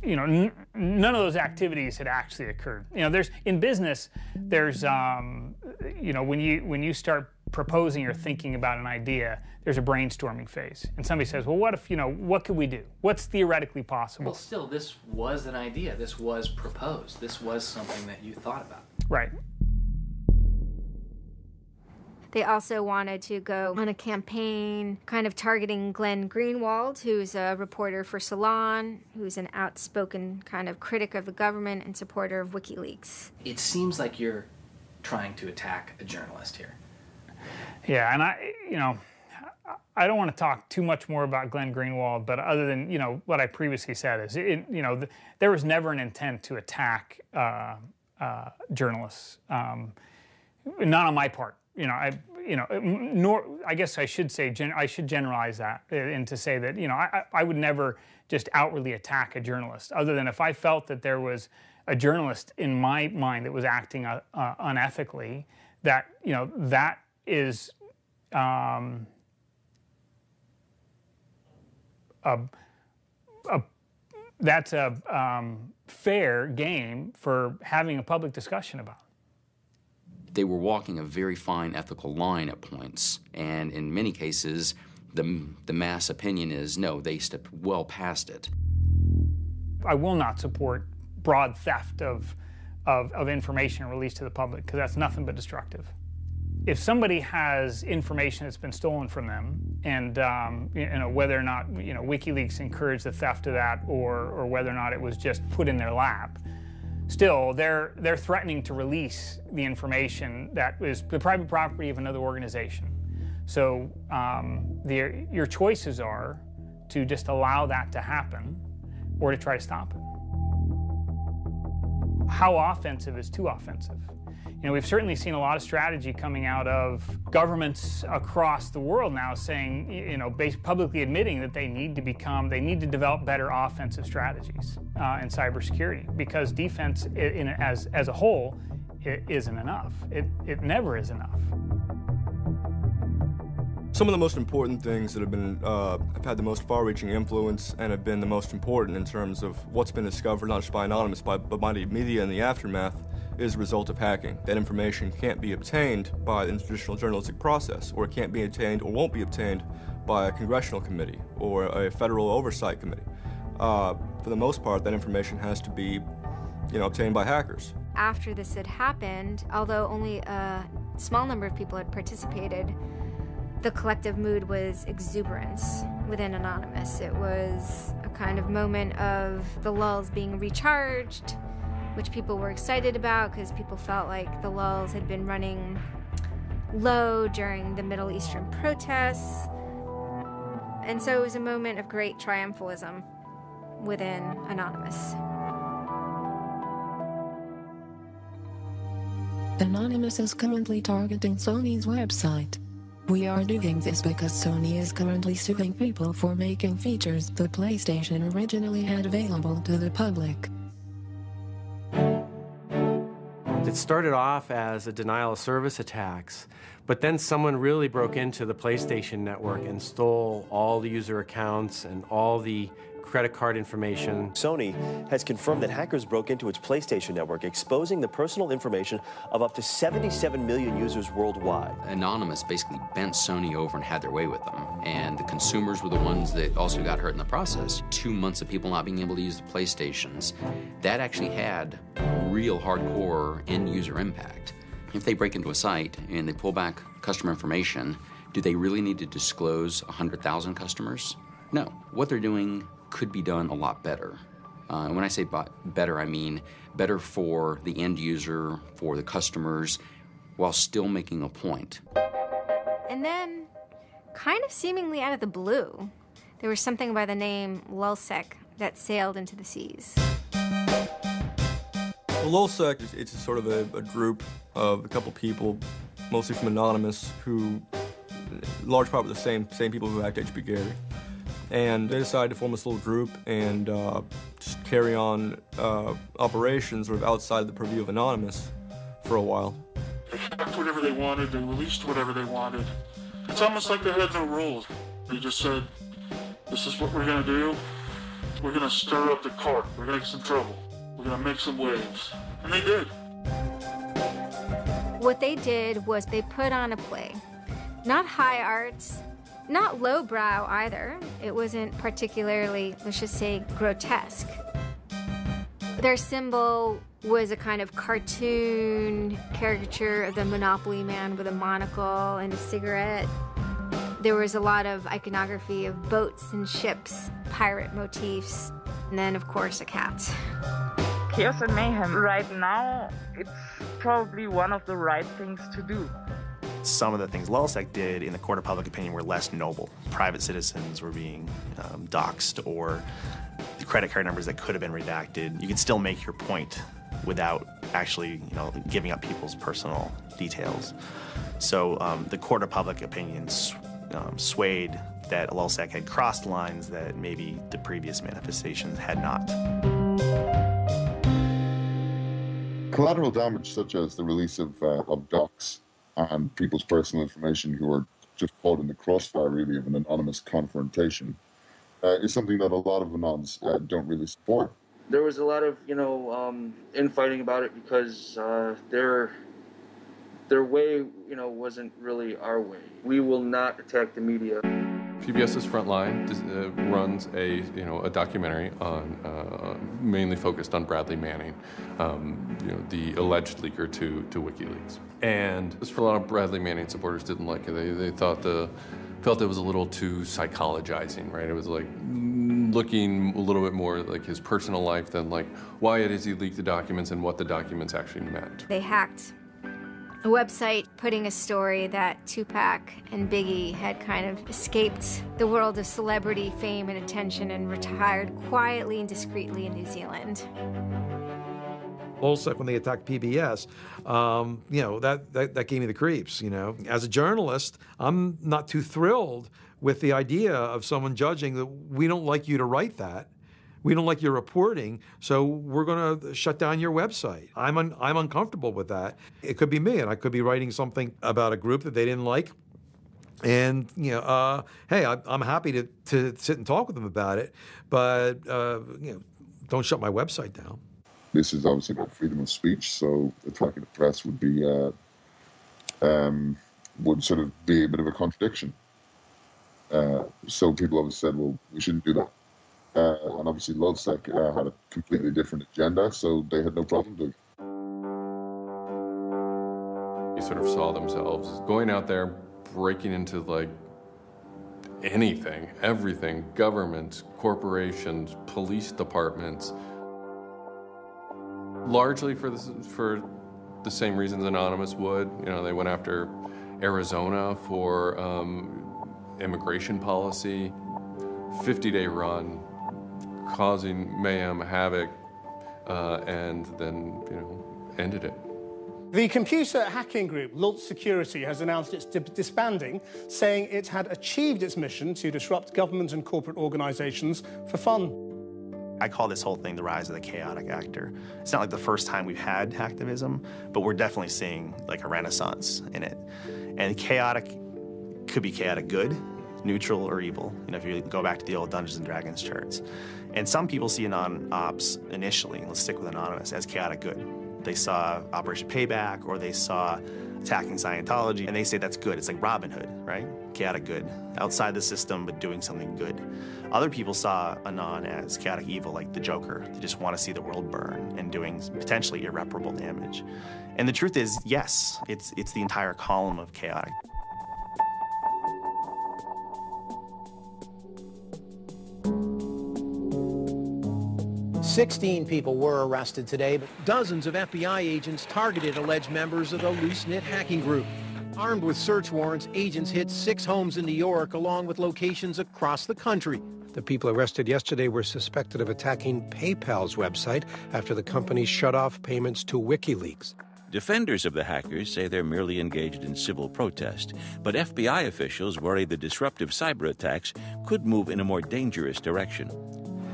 you know, none of those activities had actually occurred. You know, in business, there's, you know, when you start proposing or thinking about an idea, there's a brainstorming phase. And somebody says, well, what if, you know, what could we do? What's theoretically possible? Well, still, this was an idea. This was proposed. This was something that you thought about. Right. They also wanted to go on a campaign kind of targeting Glenn Greenwald, who's a reporter for Salon, who's an outspoken kind of critic of the government and supporter of WikiLeaks. It seems like you're trying to attack a journalist here. Yeah, and I don't want to talk too much more about Glenn Greenwald, but other than, you know, what I previously said is, you know, there was never an intent to attack journalists, not on my part. You know, nor I guess I should say I should generalize that and to say that, you know, I would never just outwardly attack a journalist, other than if I felt that there was a journalist in my mind that was acting unethically. That, you know, that is that's a fair game for having a public discussion about. They were walking a very fine ethical line at points, and in many cases, the mass opinion is, no, they stepped well past it. I will not support broad theft of information released to the public, because that's nothing but destructive. if somebody has information that's been stolen from them, and whether or not WikiLeaks encouraged the theft of that, or whether or not it was just put in their lap, still they're threatening to release the information that is the private property of another organization. So your choices are to just allow that to happen, or to try to stop it. How offensive is too offensive? We've certainly seen a lot of strategy coming out of governments across the world now saying, publicly admitting that they need to develop better offensive strategies in cybersecurity, because defense as a whole isn't enough. It never is enough. Some of the most important things that have had the most far-reaching influence and have been the most important in terms of what's been discovered, not just by Anonymous, but by the media in the aftermath, is the result of hacking. That information can't be obtained by the traditional journalistic process, or it can't be obtained or won't be obtained by a congressional committee or a federal oversight committee. For the most part, that information has to be, obtained by hackers. After this had happened, although only a small number of people had participated, the collective mood was exuberance within Anonymous. It was a kind of moment of the lulls being recharged, which people were excited about because people felt like the lulls had been running low during the Middle Eastern protests. And so it was a moment of great triumphalism within Anonymous. Anonymous is currently targeting Sony's website. We are doing this because Sony is currently suing people for making features the PlayStation originally had available to the public. It started off as a denial of service attacks, but then someone really broke into the PlayStation network and stole all the user accounts and all the credit card information. Sony has confirmed that hackers broke into its PlayStation network, exposing the personal information of up to 77 million users worldwide. Anonymous basically bent Sony over and had their way with them, and the consumers were the ones that also got hurt in the process. 2 months of people not being able to use the PlayStations, that actually had real hardcore end-user impact. If they break into a site and they pull back customer information, do they really need to disclose 100,000 customers? No. What they're doing could be done a lot better. And when I say better, I mean better for the end user, for the customers, while still making a point. And then, kind of seemingly out of the blue, there was something by the name LulzSec that sailed into the seas. Well, LulzSec, it's sort of a group of a couple people, mostly from Anonymous, who, in large part, were the same people who hacked HP Gary. And they decided to form this little group and just carry on operations sort of outside the purview of Anonymous for a while. They hacked whatever they wanted, they released whatever they wanted. It's almost like they had no rules. They just said, this is what we're going to do. We're going to stir up the cart. We're going to get some trouble. We're going to make some waves. And they did. What they did was they put on a play. Not high arts, not lowbrow either. It wasn't particularly, let's just say, grotesque. Their symbol was a kind of cartoon caricature of the Monopoly man with a monocle and a cigarette. There was a lot of iconography of boats and ships, pirate motifs, and then, of course, a cat. Chaos and mayhem. Right now, it's probably one of the right things to do. Some of the things LulzSec did in the court of public opinion were less noble. Private citizens were being doxxed, or the credit card numbers that could have been redacted. You could still make your point without actually, giving up people's personal details. So the court of public opinion swayed that LulzSec had crossed lines that maybe the previous manifestations had not. Collateral damage, such as the release of docs and people's personal information who are just caught in the crossfire, really, of an anonymous confrontation, is something that a lot of anons don't really support. There was a lot of, infighting about it because their way, wasn't really our way. We will not attack the media. PBS's Frontline runs a documentary on mainly focused on Bradley Manning, the alleged leaker to WikiLeaks. And for a lot of Bradley Manning supporters didn't like it. They felt it was a little too psychologizing, right? It was like looking a little bit more like his personal life than like why has he leaked the documents and what the documents actually meant. They hacked a website putting a story that Tupac and Biggie had kind of escaped the world of celebrity fame and attention and retired quietly and discreetly in New Zealand. Also, when they attacked PBS, you know, that gave me the creeps, you know. As a journalist, I'm not too thrilled with the idea of someone judging that we don't like you to write that. We don't like your reporting, so we're going to shut down your website. I'm uncomfortable with that. It could be me, and I could be writing something about a group that they didn't like. And, you know, hey, I'm happy to sit and talk with them about it, but, you know, don't shut my website down. This is obviously about freedom of speech, so attacking the press would be would sort of be a bit of a contradiction. So people always said, well, we shouldn't do that. And obviously LulzSec had a completely different agenda, so they had no problem doing it. They sort of saw themselves going out there, breaking into like anything, everything, governments, corporations, police departments, largely for the same reasons Anonymous would. You know, they went after Arizona for immigration policy, 50-day run, causing mayhem, havoc, and then, you know, ended it. The computer hacking group Lulz Security has announced it's disbanding, saying it had achieved its mission to disrupt government and corporate organizations for fun. I call this whole thing the rise of the chaotic actor. It's not like the first time we've had hacktivism, but we're definitely seeing like a renaissance in it. And chaotic could be chaotic good, neutral, or evil. You know, if you go back to the old Dungeons and Dragons charts. And some people see Anon-Ops initially, let's stick with Anonymous, as chaotic good. They saw Operation Payback, or they saw attacking Scientology, and they say that's good. It's like Robin Hood, right? Chaotic good. Outside the system, but doing something good. Other people saw Anon as chaotic evil, like the Joker. They just want to see the world burn and doing potentially irreparable damage. And the truth is, yes, it's the entire column of chaotic. "16 people were arrested today, but dozens of FBI agents targeted alleged members of the loose-knit hacking group. Armed with search warrants, agents hit 6 homes in New York, along with locations across the country. The people arrested yesterday were suspected of attacking PayPal's website after the company shut off payments to WikiLeaks. Defenders of the hackers say they're merely engaged in civil protest, but FBI officials worry the disruptive cyber attacks could move in a more dangerous direction.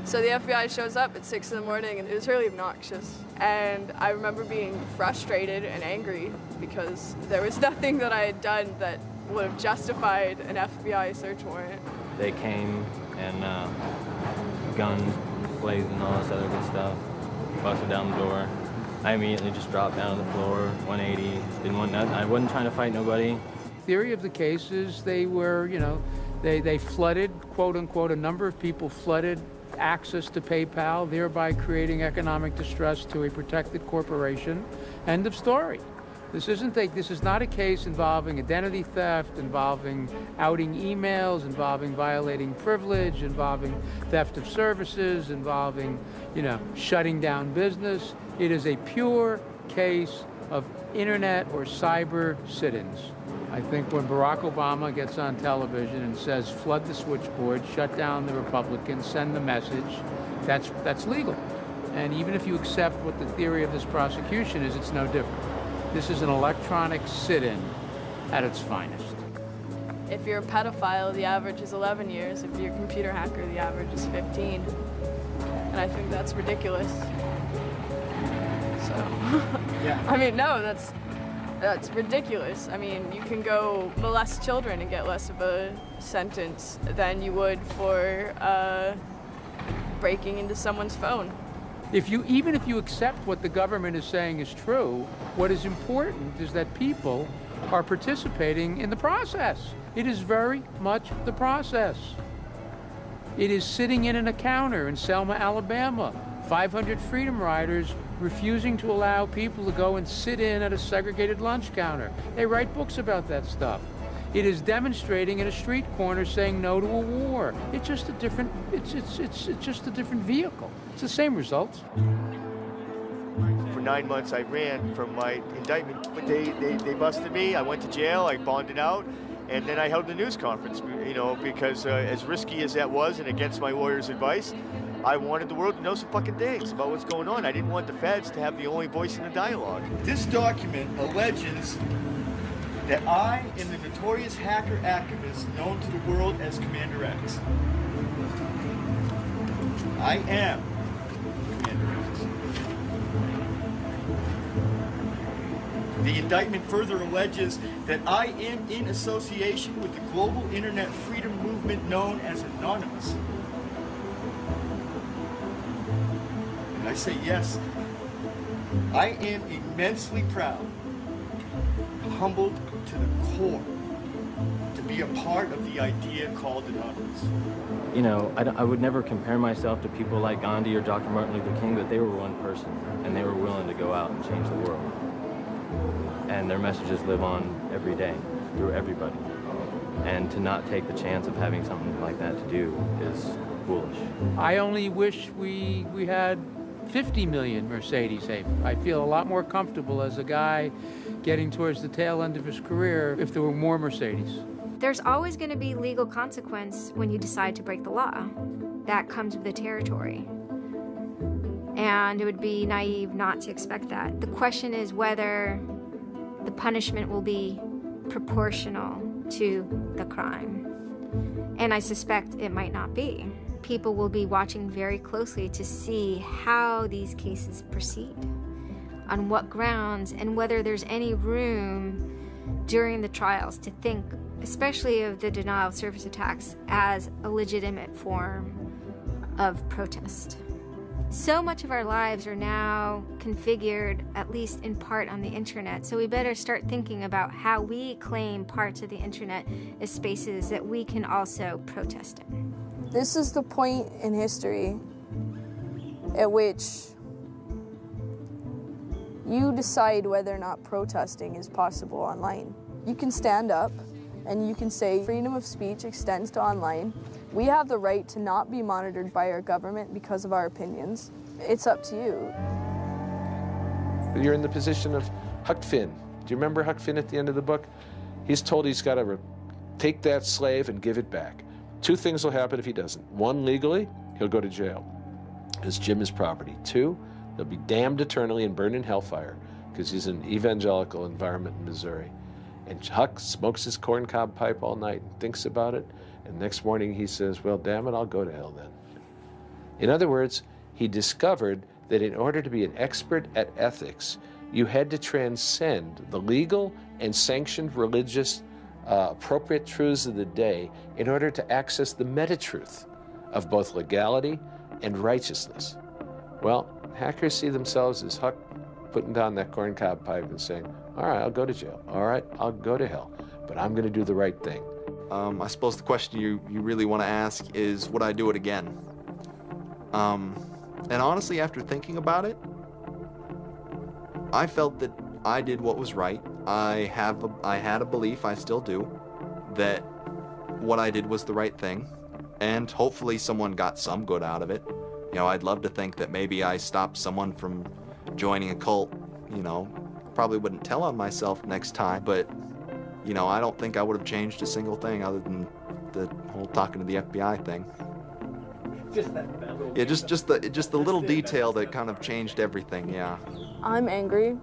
So the FBI shows up at 6 in the morning, and it was really obnoxious. And I remember being frustrated and angry because there was nothing that I had done that would have justified an FBI search warrant. They came and guns blazing, all this other good stuff, busted down the door. I immediately just dropped down to the floor, 180, didn't want nothing. I wasn't trying to fight nobody. Theory of the case is they were, you know, they flooded, quote unquote, a number of people flooded access to PayPal, thereby creating economic distress to a protected corporation. End of story. This is not a case involving identity theft, involving outing emails, involving violating privilege, involving theft of services, involving, you know, shutting down business. It is a pure case of internet or cyber sit-ins. I think when Barack Obama gets on television and says, flood the switchboard, shut down the Republicans, send the message, that's legal. And even if you accept what the theory of this prosecution is, it's no different. This is an electronic sit-in at its finest. If you're a pedophile, the average is 11 years. If you're a computer hacker, the average is 15. And I think that's ridiculous. So, yeah. I mean, no, that's ridiculous. I mean, you can go molest children and get less of a sentence than you would for breaking into someone's phone. Even if you accept what the government is saying is true, what is important is that people are participating in the process. It is very much the process. It is sitting in a counter in Selma, Alabama, 500 Freedom Riders refusing to allow people to go and sit in at a segregated lunch counter. They write books about that stuff. It is demonstrating in a street corner saying no to a war. It's just a different, it's just a different vehicle. It's the same results. For 9 months I ran from my indictment, but they busted me. I went to jail, I bonded out, and then I held a news conference, you know, because as risky as that was and against my lawyer's advice, I wanted the world to know some fucking things about what's going on. I didn't want the feds to have the only voice in the dialogue. This document alleges that I am the notorious hacker activist known to the world as Commander X. I am Commander X. The indictment further alleges that I am in association with the global internet freedom movement known as Anonymous. And I say yes, I am immensely proud, humbled to the core, to be a part of the idea called Anonymous. You know, I would never compare myself to people like Gandhi or Dr. Martin Luther King, but they were one person, and they were willing to go out and change the world. And their messages live on every day, through everybody. And to not take the chance of having something like that to do is foolish. I only wish we had 50 million Mercedes. I feel a lot more comfortable as a guy getting towards the tail end of his career if there were more Mercedes. There's always going to be legal consequence when you decide to break the law. That comes with the territory. And it would be naive not to expect that. The question is whether the punishment will be proportional to the crime. And I suspect it might not be. People will be watching very closely to see how these cases proceed, on what grounds, and whether there's any room during the trials to think, especially of the denial of service attacks, as a legitimate form of protest. So much of our lives are now configured, at least in part, on the internet, so we better start thinking about how we claim parts of the internet as spaces that we can also protest in. This is the point in history at which you decide whether or not protesting is possible online. You can stand up and you can say freedom of speech extends to online. We have the right to not be monitored by our government because of our opinions. It's up to you. You're in the position of Huck Finn. Do you remember Huck Finn at the end of the book? He's told he's got to take that slave and give it back. Two things will happen if he doesn't. One, legally, he'll go to jail because Jim is property. Two, he'll be damned eternally and burned in hellfire because he's in an evangelical environment in Missouri. And Huck smokes his corncob pipe all night and thinks about it. And next morning he says, well, damn it, I'll go to hell then. In other words, he discovered that in order to be an expert at ethics, you had to transcend the legal and sanctioned religious appropriate truths of the day in order to access the meta-truth of both legality and righteousness. Well, hackers see themselves as Huck putting down that corncob pipe and saying, all right, I'll go to jail. All right, I'll go to hell, but I'm going to do the right thing. I suppose the question you really want to ask is, would I do it again? And honestly, after thinking about it, I felt that I did what was right. I had a belief, I still do, that what I did was the right thing, and hopefully someone got some good out of it. You know, I'd love to think that maybe I stopped someone from joining a cult. You know, probably wouldn't tell on myself next time, but you know, I don't think I would have changed a single thing other than the whole talking to the FBI thing. Yeah, just the little detail that kind of changed everything. Yeah. I'm angry.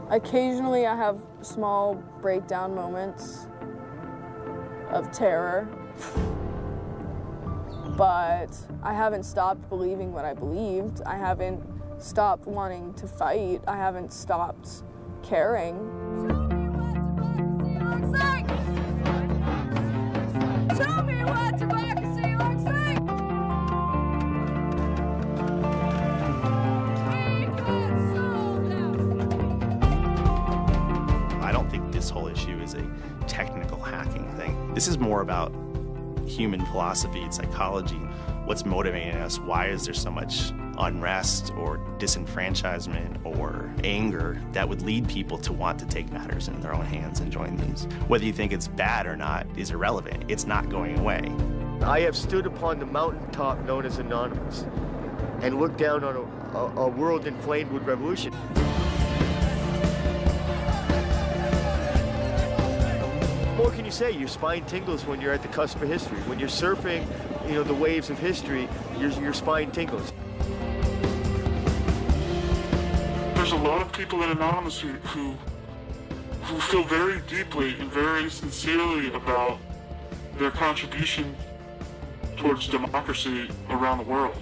Occasionally I have small breakdown moments of terror, but I haven't stopped believing what I believed. I haven't stopped wanting to fight. I haven't stopped caring. Show me what democracy looks like! I don't think this whole issue is a technical hacking thing. This is more about human philosophy and psychology. What's motivating us? Why is there so much unrest or disenfranchisement or anger that would lead people to want to take matters in their own hands and join these? Whether you think it's bad or not is irrelevant. It's not going away. I have stood upon the mountaintop known as Anonymous and looked down on a world inflamed with revolution. What can you say? Your spine tingles when you're at the cusp of history. When you're surfing, the waves of history, your spine tingles. There's a lot of people in Anonymous who feel very deeply and very sincerely about their contribution towards democracy around the world.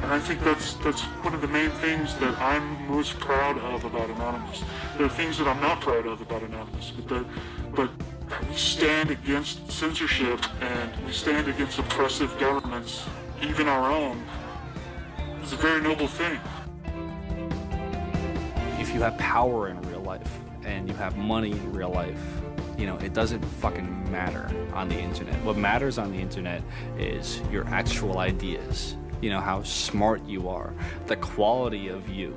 And I think that's one of the main things that I'm most proud of about Anonymous. There are things that I'm not proud of about Anonymous, but we stand against censorship and we stand against oppressive governments, even our own. It's a very noble thing. If you have power in real life and you have money in real life, it doesn't fucking matter on the internet. What matters on the internet is your actual ideas. How smart you are, the quality of you.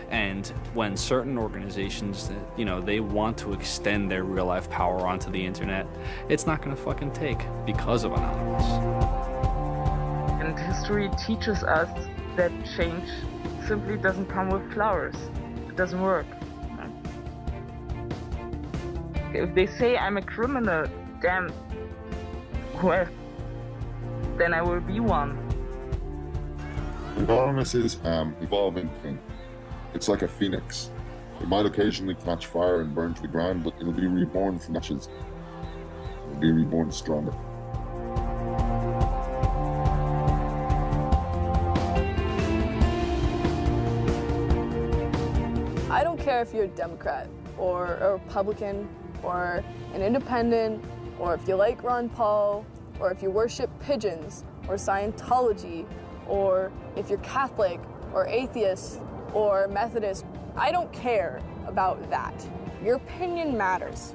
And when certain organizations, they want to extend their real life power onto the internet, it's not gonna fucking take because of Anonymous. And history teaches us that change simply doesn't come with flowers. It doesn't work. If they say I'm a criminal, damn, well, then I will be one. Anonymous is an evolving thing. It's like a phoenix. It might occasionally catch fire and burn to the ground, but it'll be reborn from ashes. It'll be reborn stronger. I don't care if you're a Democrat or a Republican or an independent, or if you like Ron Paul, or if you worship pigeons or Scientology, or if you're Catholic or atheist or Methodist. I don't care about that. Your opinion matters.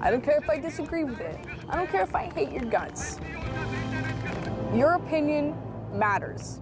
I don't care if I disagree with it. I don't care if I hate your guts. Your opinion matters.